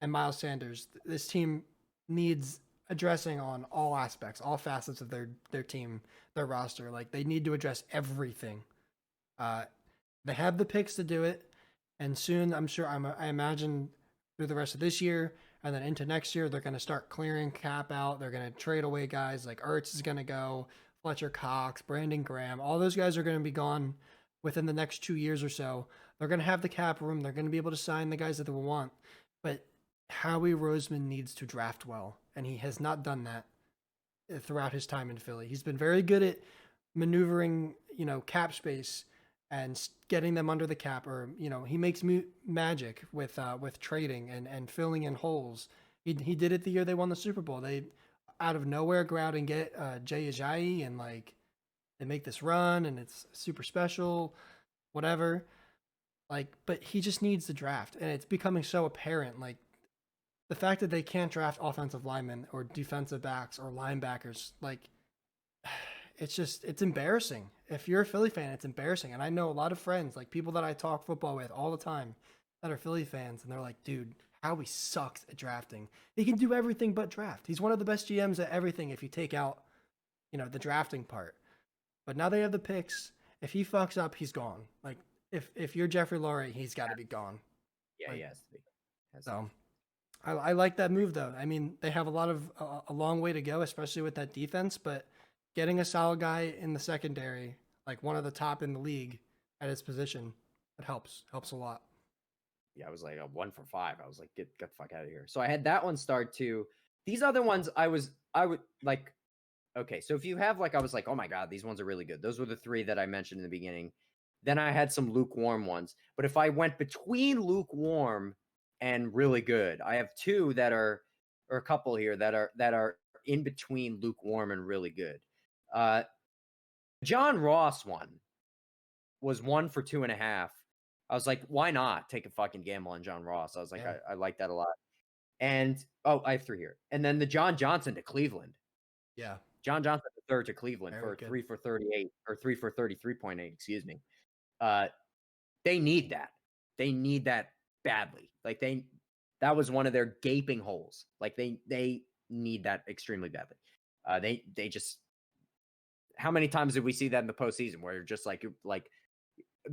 and Miles Sanders. This team needs addressing on all aspects, all facets of their team, their roster. Like they need to address everything. They have the picks to do it, and soon I'm sure I imagine through the rest of this year and then into next year they're going to start clearing cap out. They're going to trade away guys like Ertz is going to go, Fletcher Cox, Brandon Graham. All those guys are going to be gone within the next 2 years or so. They're going to have the cap room. They're going to be able to sign the guys that they want. But Howie Roseman needs to draft well, and he has not done that throughout his time in Philly. He's been very good at maneuvering, cap space and getting them under the cap, or he makes magic with trading and filling in holes. He did it the year they won the Super Bowl. They out of nowhere go out and get Jay Ajayi, and like they make this run, and it's super special, whatever. Like, but he just needs to draft, and it's becoming so apparent. Like the fact that they can't draft offensive linemen or defensive backs or linebackers, like it's embarrassing. If you're a Philly fan, it's embarrassing. And I know a lot of friends, like people that I talk football with all the time that are Philly fans, and they're like, dude, Howie sucks at drafting. He can do everything but draft. He's one of the best GMs at everything if you take out, the drafting part. But now they have the picks. If he fucks up, he's gone. Like if you're Jeffrey Lurie, he's got to be gone. Yeah, like, he has to be. So I like that move though. I mean, they have a long way to go, especially with that defense, but getting a solid guy in the secondary, like one of the top in the league at his position, it helps a lot. Yeah, I was like a 1 for 5. I was like, get the fuck out of here. So I had that one start too. These other ones, I would like. Okay, so if you have I was like, oh my god, these ones are really good. Those were the 3 that I mentioned in the beginning. Then I had some lukewarm ones. But if I went between lukewarm and really good, I have 2 that are, or a couple here that are in between lukewarm and really good. John Ross one was 1 for 2.5. I was like, why not take a fucking gamble on John Ross? I was like, Yeah. I like that a lot. And I have 3 here. And then the John Johnson to Cleveland. Yeah. John Johnson the third to Cleveland Very for good. 3 for 38 or 3 for 33.8, excuse me. They need that. They need that badly. Like that was one of their gaping holes. Like they need that extremely badly. They just, how many times did we see that in the postseason where you're just like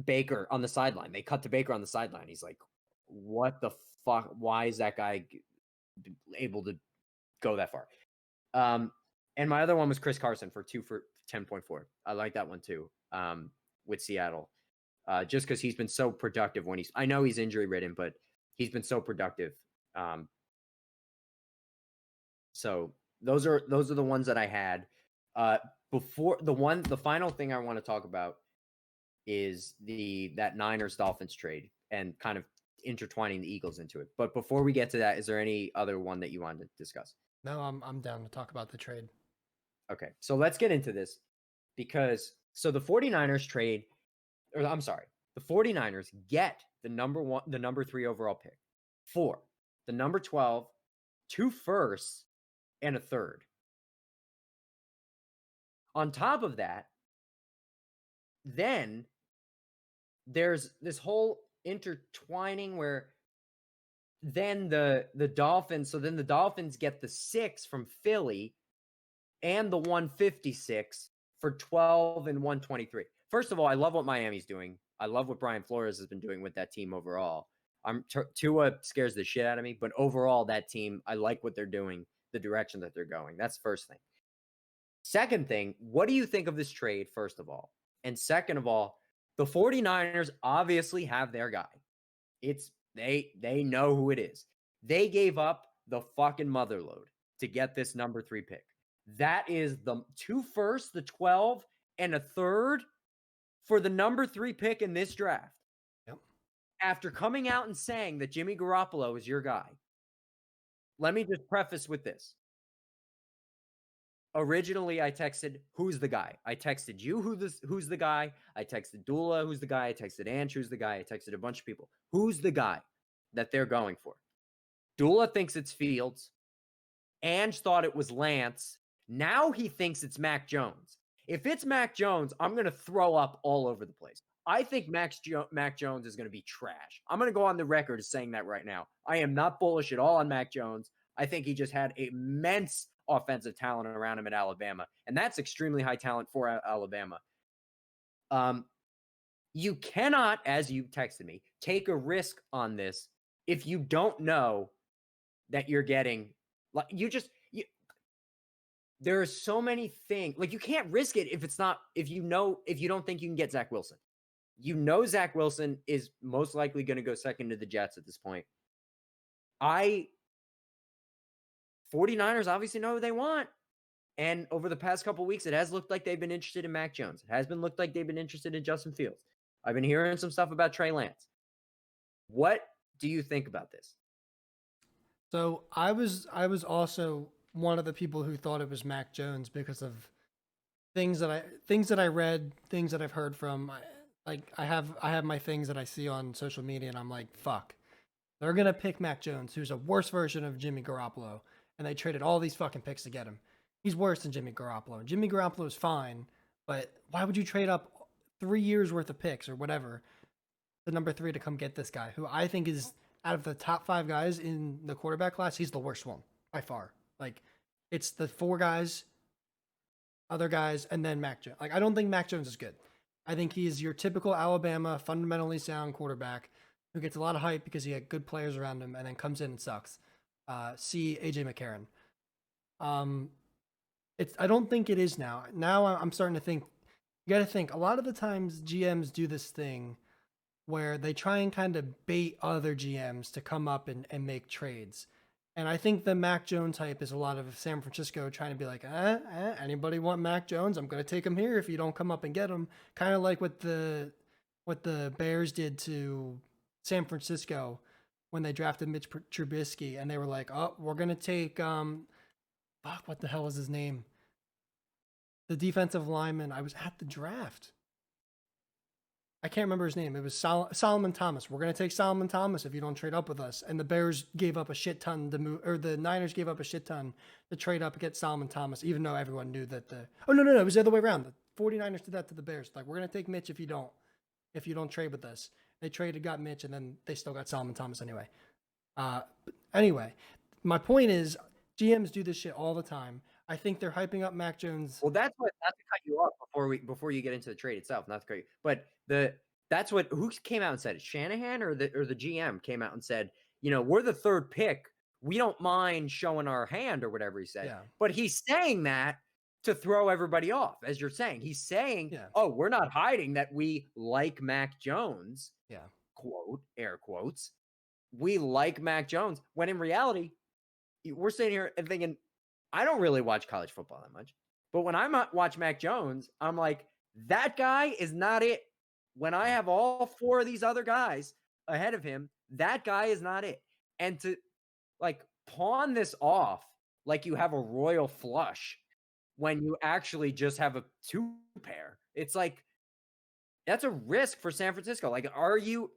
Baker on the sideline? They cut to Baker on the sideline. He's like, what the fuck? Why is that guy able to go that far? And my other one was Chris Carson for 2 for 10.4. I like that one too. With Seattle, just because he's been so productive when I know he's injury ridden, but he's been so productive. So those are the ones that I had. Before the final thing I want to talk about is that Niners Dolphins trade and kind of intertwining the Eagles into it. But before we get to that, is there any other one that you wanted to discuss? No, I'm down to talk about the trade. Okay, so let's get into this because the 49ers trade, or I'm sorry, the 49ers get the number 3 overall pick for the number 12, 2 firsts, and a third. On top of that, then there's this whole intertwining where then the Dolphins, so then the Dolphins get the 6 from Philly and the 156 for 12 and 123. First of all, I love what Miami's doing. I love what Brian Flores has been doing with that team overall. Tua scares the shit out of me, but overall, that team, I like what they're doing, the direction that they're going. That's the first thing. Second thing, what do you think of this trade, first of all? And second of all, the 49ers obviously have their guy. They know who it is. They gave up the fucking motherload to get this number 3 pick. That is the 2 firsts, the 12, and a third for the number 3 pick in this draft. Yep. After coming out and saying that Jimmy Garoppolo is your guy, let me just preface with this. Originally, I texted, who's the guy? I texted you, who's the guy? I texted Dula, who's the guy? I texted Anch, who's the guy? I texted a bunch of people. Who's the guy that they're going for? Dula thinks it's Fields. Ange thought it was Lance. Now he thinks it's Mac Jones. If it's Mac Jones, I'm going to throw up all over the place. I think Mac Jones is going to be trash. I'm going to go on the record as saying that right now. I am not bullish at all on Mac Jones. I think he just had immense offensive talent around him at Alabama, and that's extremely high talent for Alabama. You cannot, as you texted me, take a risk on this if you don't know that you're getting. Like there are so many things. Like you can't risk it if you don't think you can get Zach Wilson. You know Zach Wilson is most likely going to go second to the Jets at this point. 49ers obviously know who they want. And over the past couple of weeks, it has looked like they've been interested in Mac Jones. It has been looked like they've been interested in Justin Fields. I've been hearing some stuff about Trey Lance. What do you think about this? So I was also one of the people who thought it was Mac Jones because of things that I read, things that I've heard from. I have my things that I see on social media, and I'm like, fuck, they're gonna pick Mac Jones, who's a worse version of Jimmy Garoppolo, and they traded all these fucking picks to get him. He's worse than Jimmy Garoppolo. Jimmy Garoppolo is fine, but why would you trade up 3 years worth of picks or whatever, the number 3 to come get this guy, who I think is out of the top 5 guys in the quarterback class, he's the worst one by far. Like, it's the 4 guys, other guys, and then Mac Jones. Like, I don't think Mac Jones is good. I think he's your typical Alabama, fundamentally sound quarterback who gets a lot of hype because he had good players around him and then comes in and sucks. See AJ McCarron. I don't think it is now. Now I'm starting to think, you got to think, a lot of the times GMs do this thing where they try and kind of bait other GMs to come up and make trades. And I think the Mac Jones hype is a lot of San Francisco trying to be like, anybody want Mac Jones? I'm going to take him here if you don't come up and get him. Kind of like what the Bears did to San Francisco when they drafted Mitch Trubisky, and they were like, oh, we're going to take, what the hell was his name? The defensive lineman. I was at the draft. I can't remember his name. It was Solomon Thomas. We're going to take Solomon Thomas if you don't trade up with us. And the Bears gave up a shit ton to move, or the Niners gave up a shit ton to trade up and get Solomon Thomas, even though everyone knew that no, it was the other way around. The 49ers did that to the Bears. Like, we're going to take Mitch if you don't trade with us. They traded, got Mitch, and then they still got Solomon Thomas anyway. Anyway, my point is GMs do this shit all the time. I think they're hyping up Mac Jones. Well, not to cut you off before you get into the trade itself, not to cut you, but who came out and said it? Shanahan or the GM came out and said, we're the 3rd pick. We don't mind showing our hand or whatever he said. Yeah. But he's saying that to throw everybody off, as you're saying. He's saying, oh, we're not hiding that we like Mac Jones. Yeah. Quote, air quotes. We like Mac Jones. When in reality, we're sitting here and thinking, I don't really watch college football that much. But when I watch Mac Jones, I'm like, that guy is not it. When I have all 4 of these other guys ahead of him, that guy is not it. And to pawn this off like you have a royal flush when you actually just have a 2 pair, it's like, that's a risk for San Francisco. Like, are you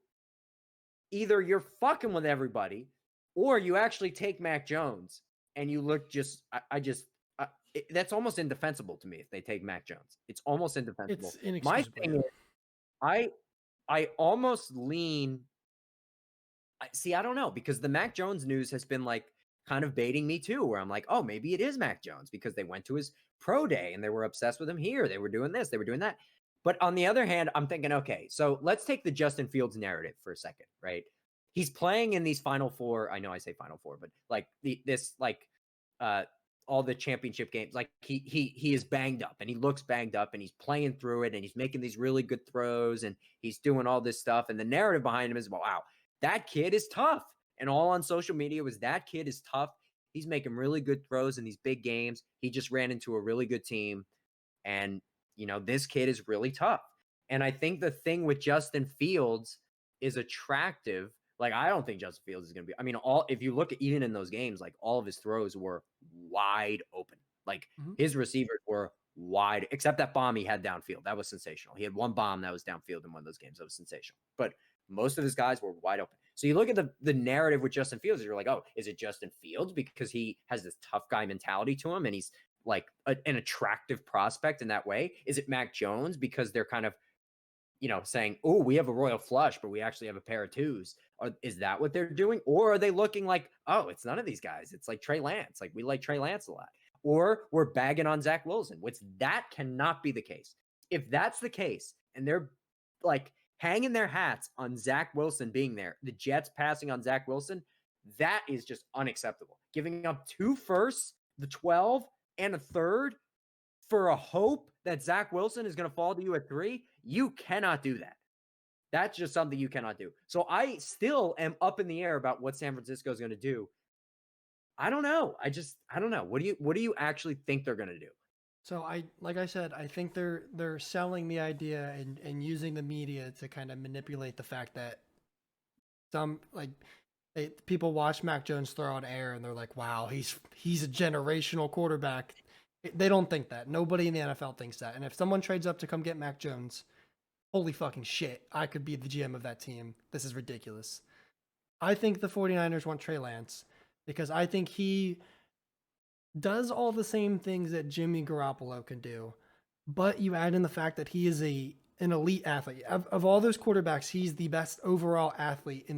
either you're fucking with everybody or you actually take Mac Jones and you look that's almost indefensible to me if they take Mac Jones. It's almost indefensible. It's inexcusable. My thing is, I almost lean. I don't know, because the Mac Jones news has been kind of baiting me too, where I'm like, oh, maybe it is Mac Jones because they went to his pro day and they were obsessed with him here. They were doing this, they were doing that. But on the other hand, I'm thinking, okay, so let's take the Justin Fields narrative for a second, right? He's playing in these Final Four. I know I say Final Four, but all the championship games, he is banged up and he looks banged up and he's playing through it and he's making these really good throws and he's doing all this stuff. And the narrative behind him is, wow, that kid is tough. And all on social media was, that kid is tough. He's making really good throws in these big games. He just ran into a really good team. And, this kid is really tough. And I think the thing with Justin Fields is attractive. I don't think Justin Fields is going to be, if you look at even in those games, all of his throws were wide open. His receivers were wide, except that bomb he had downfield. That was sensational. He had one bomb that was downfield in one of those games. That was sensational. But most of his guys were wide open. So you look at the narrative with Justin Fields, you're like, oh, is it Justin Fields because he has this tough guy mentality to him and he's an attractive prospect in that way? Is it Mac Jones because they're kind of, saying, oh, we have a royal flush, but we actually have a pair of twos. Is that what they're doing? Or are they looking like, oh, it's none of these guys. It's like Trey Lance. Like we like Trey Lance a lot. Or we're bagging on Zach Wilson, which that cannot be the case. If that's the case, and they're like hanging their hats on Zach Wilson being there, the Jets passing on Zach Wilson, that is just unacceptable. Giving up 2 firsts, the 12, and a third for a hope that Zach Wilson is going to fall to you at 3, you cannot do that. That's just something you cannot do. So I still am up in the air about what San Francisco is going to do. I don't know. I don't know. What do you actually think they're going to do? So like I said, I think they're selling the idea and using the media to kind of manipulate the fact that some people watch Mac Jones throw on air and they're like, wow, he's a generational quarterback. They don't think that. Nobody in the NFL thinks that. And if someone trades up to come get Mac Jones, holy fucking shit, I could be the GM of that team. This is ridiculous. I think the 49ers want Trey Lance because I think he does all the same things that Jimmy Garoppolo can do. But you add in the fact that he is an elite athlete. Of all those quarterbacks, he's the best overall athlete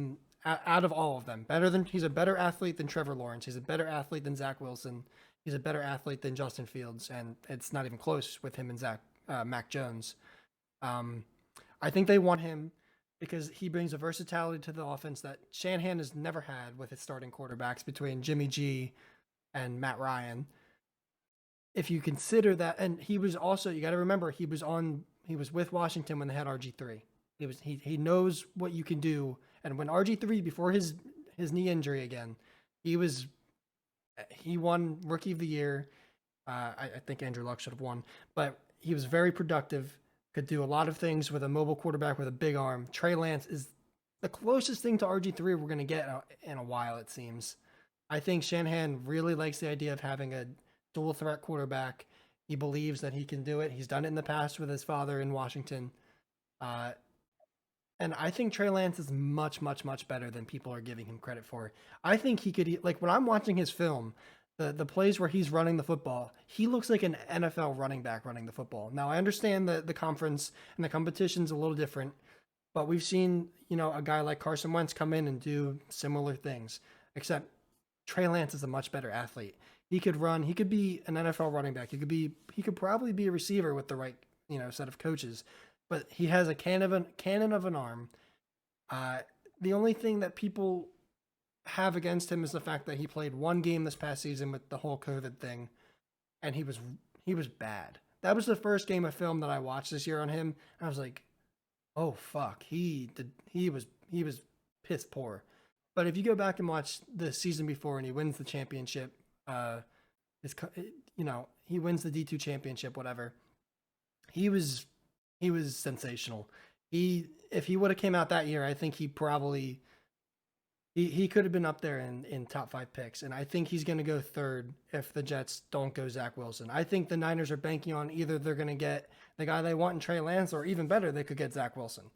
out of all of them. He's a better athlete than Trevor Lawrence. He's a better athlete than Zach Wilson. He's a better athlete than Justin Fields, and it's not even close with him and Mac Jones. I think they want him because he brings a versatility to the offense that Shanahan has never had with his starting quarterbacks between Jimmy G and Matt Ryan. If you consider that, and he was also, you got to remember, he was with Washington when they had RG3. He knows what you can do, and when RG3 before his knee injury again, he won Rookie of the Year. I think Andrew Luck should have won, but he was very productive, could do a lot of things with a mobile quarterback with a big arm. Trey Lance is the closest thing to RG3 we're going to get in a while, it seems. I think Shanahan really likes the idea of having a dual threat quarterback. He believes that he can do it. He's done it in the past with his father in Washington. And I think Trey Lance is much, much, much better than people are giving him credit for. I think he could, like when I'm watching his film, the plays where he's running the football, he looks like an NFL running back running the football. Now, I understand that the conference and the competition's a little different, but we've seen, a guy like Carson Wentz come in and do similar things, except Trey Lance is a much better athlete. He could run, he could be an NFL running back. He could probably be a receiver with the right, set of coaches. But he has a cannon of an arm. The only thing that people have against him is the fact that he played one game this past season with the whole COVID thing, and he was bad. That was the first game of film that I watched this year on him, and I was like, oh fuck, he was piss poor. But if you go back and watch the season before and he wins the championship, he wins the D2 championship, whatever. He was sensational. If he would have came out that year, I think he probably he could have been up there in top 5 picks. And I think he's going to go third if the Jets don't go Zach Wilson. I think the Niners are banking on either they're going to get the guy they want in Trey Lance, or even better, they could get Zach Wilson.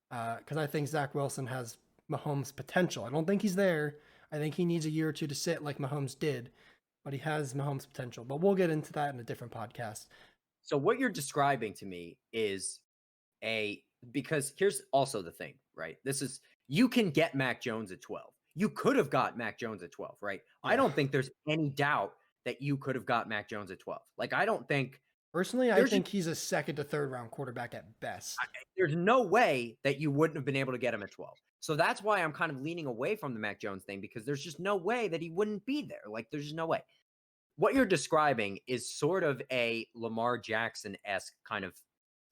Because I think Zach Wilson has Mahomes' potential. I don't think he's there. I think he needs a year or two to sit like Mahomes did. But he has Mahomes' potential. But we'll get into that in a different podcast. So what you're describing to me is because here's also the thing, right? You can get Mac Jones at 12. You could have got Mac Jones at 12, right? Yeah. I don't think there's any doubt that you could have got Mac Jones at 12. Like, I don't think... Personally, I think he's a second to third round quarterback at best. There's no way that you wouldn't have been able to get him at 12. So that's why I'm kind of leaning away from the Mac Jones thing, because there's just no way that he wouldn't be there. Like, there's just no way. What you're describing is sort of a Lamar Jackson-esque kind of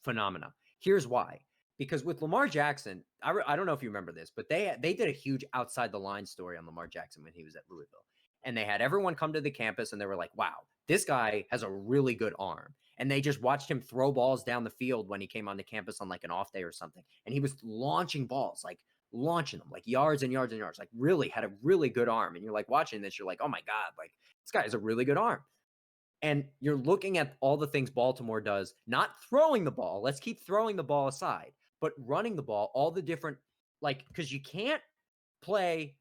phenomena. Here's why. Because with Lamar Jackson, I don't know if you remember this, but they did a huge outside the line story on Lamar Jackson when he was at Louisville. And they had everyone come to the campus and they were like, wow, this guy has a really good arm. And they just watched him throw balls down the field when he came onto campus on like an off day or something. And he was launching balls, like launching them like yards and yards and yards, like really had a really good arm. And you're like watching this, you're like, oh my God, like this guy has a really good arm. And you're looking at all the things Baltimore does, not throwing the ball. Let's keep throwing the ball aside, but running the ball, all the different, like, because you can't play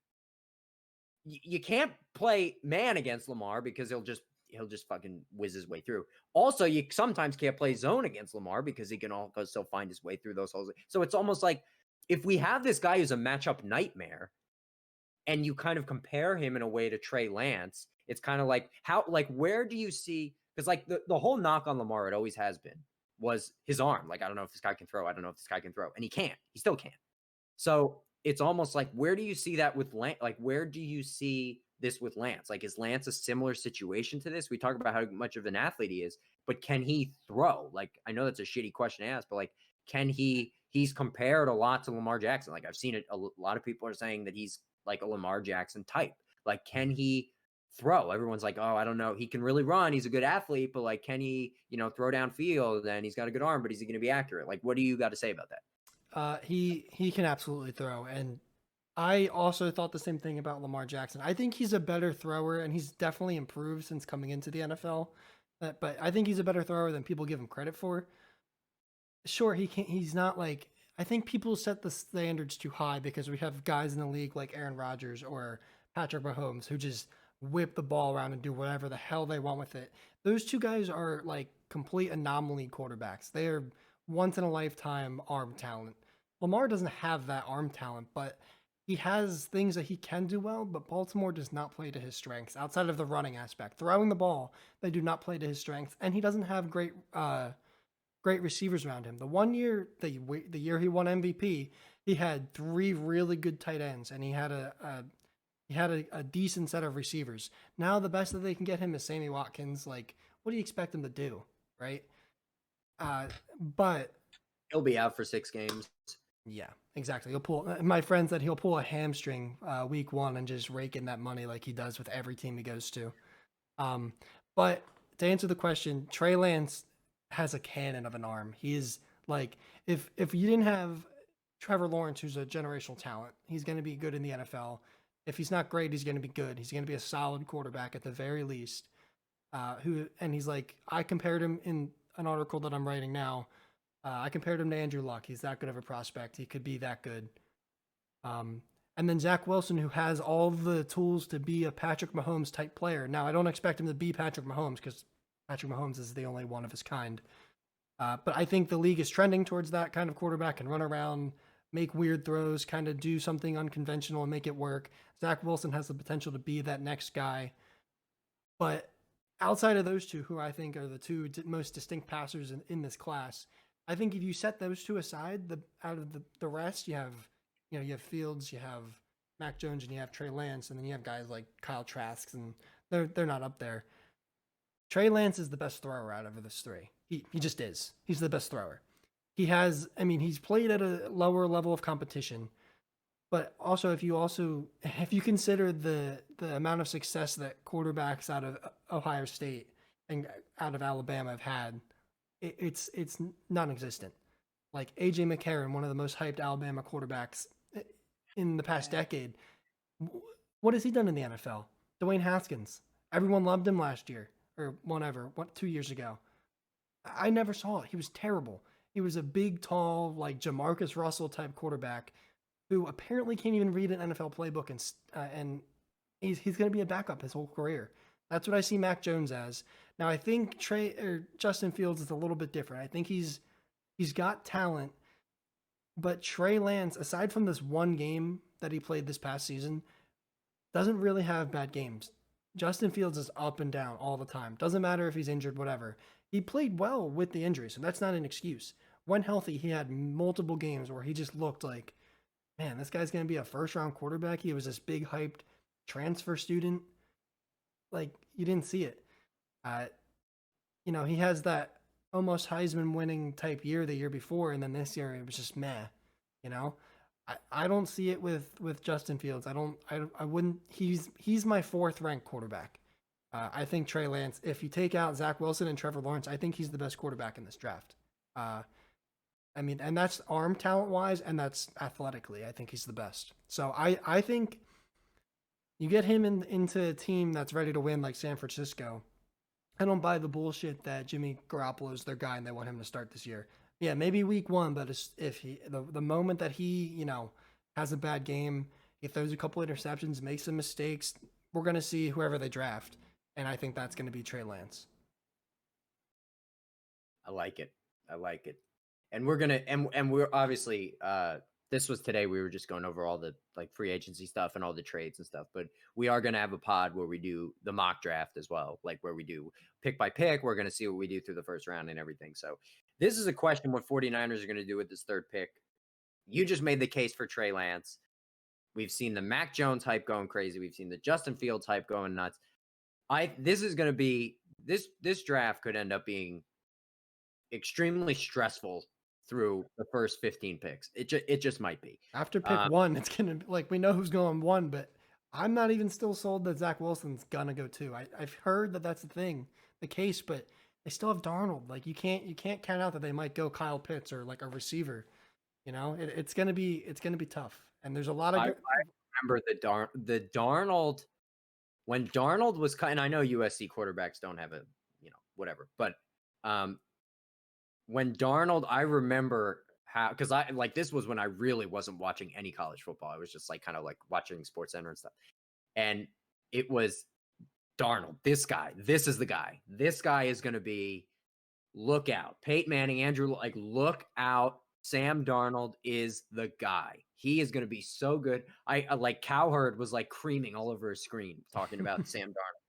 man against Lamar because he'll just he'll just fucking whiz his way through. Also, you sometimes can't play zone against Lamar because he can also find his way through those holes. So it's almost like if we have this guy who's a matchup nightmare, and you kind of compare him in a way to Trey Lance, it's kind of like where do you see? Because like the whole knock on Lamar, it always has been, was his arm. Like, I don't know if this guy can throw. I don't know if this guy can throw, and he can't. He still can't. So it's almost like, where do you see that with Lance? Like, where do you see this with Lance? Like, is Lance a similar situation to this? We talk about how much of an athlete he is, but can he throw? Like, I know that's a shitty question to ask, but like, can he? He's compared a lot to Lamar Jackson. Like, I've seen it. A lot of people are saying that he's like a Lamar Jackson type. Like, can he throw? Everyone's like, oh, I don't know. He can really run. He's a good athlete, but like, can he, throw downfield? And he's got a good arm, but is he going to be accurate? Like, what do you got to say about that? He can absolutely throw, and I also thought the same thing about Lamar Jackson. I think he's a better thrower, and he's definitely improved since coming into the NFL. But I think he's a better thrower than people give him credit for. Sure, he can't. He's not like, I think people set the standards too high because we have guys in the league like Aaron Rodgers or Patrick Mahomes who just whip the ball around and do whatever the hell they want with it. Those two guys are like complete anomaly quarterbacks. They are once in a lifetime arm talent. Lamar doesn't have that arm talent, but he has things that he can do well, but Baltimore does not play to his strengths outside of the running aspect. Throwing the ball, they do not play to his strengths, and he doesn't have great receivers around him. The one year, the year he won MVP, he had three really good tight ends, and he had a decent set of receivers. Now the best that they can get him is Sammy Watkins. Like, what do you expect him to do, right? But He'll be out for 6 games. yeah, exactly. He'll pull. My friend said he'll pull a hamstring week 1 and just rake in that money like he does with every team he goes to. But to answer the question, Trey Lance has a cannon of an arm. He is like, if you didn't have Trevor Lawrence, who's a generational talent, he's going to be good in the NFL. If he's not great, he's going to be good. He's going to be a solid quarterback at the very least. And he's like, I compared him in an article that I'm writing now. I compared him to Andrew Luck. He's that good of a prospect. He could be that good. And then Zach Wilson, who has all the tools to be a Patrick Mahomes type player. Now, I don't expect him to be Patrick Mahomes because Patrick Mahomes is the only one of his kind. But I think the league is trending towards that kind of quarterback, and run around, make weird throws, kind of do something unconventional and make it work. Zach Wilson has the potential to be that next guy. But outside of those two, who I think are the two most distinct passers in this class, I think if you set those two aside, out of the rest, you have Fields, you have Mac Jones, and you have Trey Lance, and then you have guys like Kyle Trask, and they're not up there. Trey Lance is the best thrower out of this three. He just is. He's the best thrower. He's played at a lower level of competition, but also if you consider the amount of success that quarterbacks out of Ohio State and out of Alabama have had, it's non-existent. Like AJ McCarron, one of the most hyped Alabama quarterbacks in the past decade. What has he done in the NFL? Dwayne Haskins. Everyone loved him last year or 2 years ago. I never saw it. He was terrible. He was a big, tall, like Jamarcus Russell type quarterback who apparently can't even read an NFL playbook, and he's going to be a backup his whole career. That's what I see Mac Jones as. Now I think Justin Fields is a little bit different. I think he's got talent, but Trey Lance, aside from this one game that he played this past season, doesn't really have bad games. Justin Fields is up and down all the time. Doesn't matter if he's injured, whatever. He played well with the injury, so that's not an excuse. When healthy, he had multiple games where he just looked like, man, this guy's going to be a first-round quarterback. He was this big, hyped transfer student. Like, you didn't see it. He has that almost Heisman winning type year the year before, and then this year it was just meh. I don't see it with Justin Fields. I wouldn't. He's my 4th ranked quarterback. I think Trey Lance, if you take out Zach Wilson and Trevor Lawrence, I think he's the best quarterback in this draft. And that's arm talent wise, and that's athletically. I think he's the best. So I think you get him into a team that's ready to win like San Francisco. I don't buy the bullshit that Jimmy Garoppolo is their guy and they want him to start this year. Yeah, maybe week 1, but if the moment that he has a bad game, he throws a couple interceptions, makes some mistakes, we're gonna see whoever they draft. and I think that's going to be Trey Lance. I like it. I like it. And we're gonna and we're obviously this was today. We were just going over all the like free agency stuff and all the trades and stuff, but we are gonna have a pod where we do the mock draft as well, like where we do pick by pick. We're gonna see what we do through the first round and everything. So this is a question: what 49ers are gonna do with this third pick? You just made the case for Trey Lance. We've seen the Mac Jones hype going crazy. We've seen the Justin Fields hype going nuts. This is gonna be this draft could end up being extremely stressful through the first 15 picks. It just might be. After pick 1, it's going to like we know who's going 1, but I'm not even still sold that Zach Wilson's gonna go 2. I've heard that that's the case, but they still have Darnold. Like you can't count out that they might go Kyle Pitts or like a receiver. You know, it's gonna be tough. And there's a lot of. I remember the Darnold when Darnold was and I know USC quarterbacks don't have a whatever, but when Darnold, I remember how because I like this was when I really wasn't watching any college football. I was just like kind of like watching Sports Center and stuff, and it was Darnold. This guy, this is the guy. This guy is going to be look out. Peyton Manning, Andrew, like look out. Sam Darnold is the guy. He is going to be so good. I like Cowherd was like creaming all over his screen talking about Sam Darnold.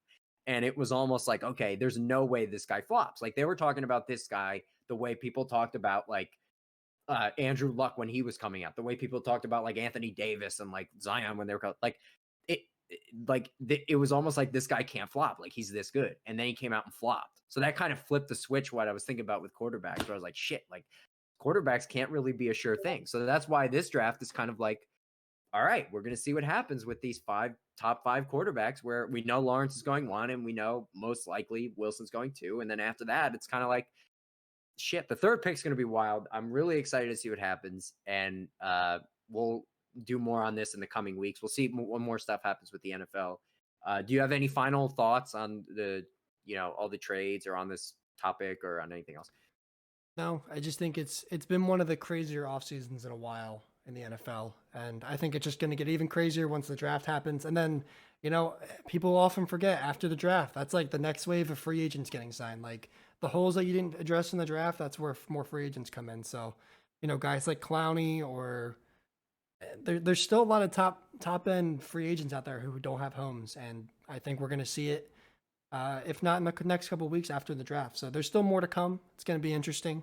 And it was almost like, okay, there's no way this guy flops. Like they were talking about this guy the way people talked about like Andrew Luck when he was coming out, the way people talked about like Anthony Davis and like Zion when they were like it was almost like this guy can't flop. Like he's this good. And then he came out and flopped. So that kind of flipped the switch. What I was thinking about with quarterbacks, where I was like, shit, like quarterbacks can't really be a sure thing. So that's why this draft is kind of like, all right, we're going to see what happens with these top five quarterbacks where we know Lawrence is going 1 and we know most likely Wilson's going 2. And then after that, it's kind of like, shit, the third pick's going to be wild. I'm really excited to see what happens. And we'll do more on this in the coming weeks. We'll see what more stuff happens with the NFL. Do you have any final thoughts on all the trades or on this topic or on anything else? No, I just think it's been one of the crazier off seasons in a while in the NFL, and I think it's just going to get even crazier once the draft happens. And then, people often forget after the draft, that's like the next wave of free agents getting signed. Like the holes that you didn't address in the draft, that's where more free agents come in. So, guys like Clowney or there's still a lot of top end free agents out there who don't have homes, and I think we're going to see it. If not in the next couple of weeks after the draft. So there's still more to come. It's going to be interesting,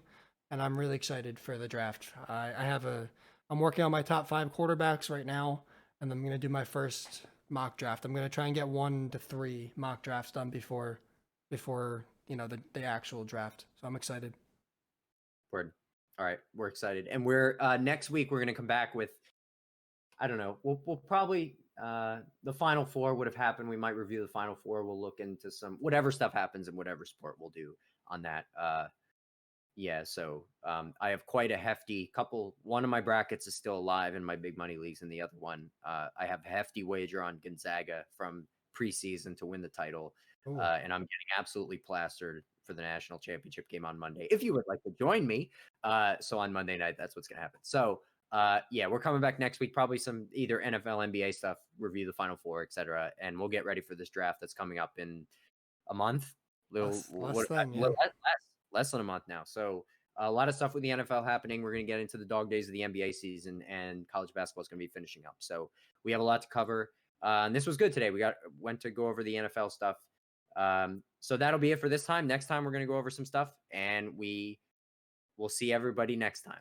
and I'm really excited for the draft. I'm working on my top 5 quarterbacks right now, and I'm going to do my first mock draft. I'm going to try and get 1 to 3 mock drafts done before the actual draft. So I'm excited. Word. All right, we're excited, and we're next week we're going to come back with. I don't know. We'll probably the Final Four would have happened. We might review the Final Four. We'll look into some whatever stuff happens in whatever sport we'll do on that. So I have quite a hefty couple. One of my brackets is still alive in my big money leagues, and the other one I have a hefty wager on Gonzaga from preseason to win the title, and I'm getting absolutely plastered for the national championship game on Monday. If you would like to join me, so on Monday night, that's what's going to happen. So. We're coming back next week. Probably some either NFL, NBA stuff, review the Final Four, etc. And we'll get ready for this draft that's coming up in a month. Less than a month now. So a lot of stuff with the NFL happening. We're going to get into the dog days of the NBA season, and college basketball is going to be finishing up. So we have a lot to cover. And this was good today. We went to go over the NFL stuff. So that'll be it for this time. Next time, we're going to go over some stuff, and we'll see everybody next time.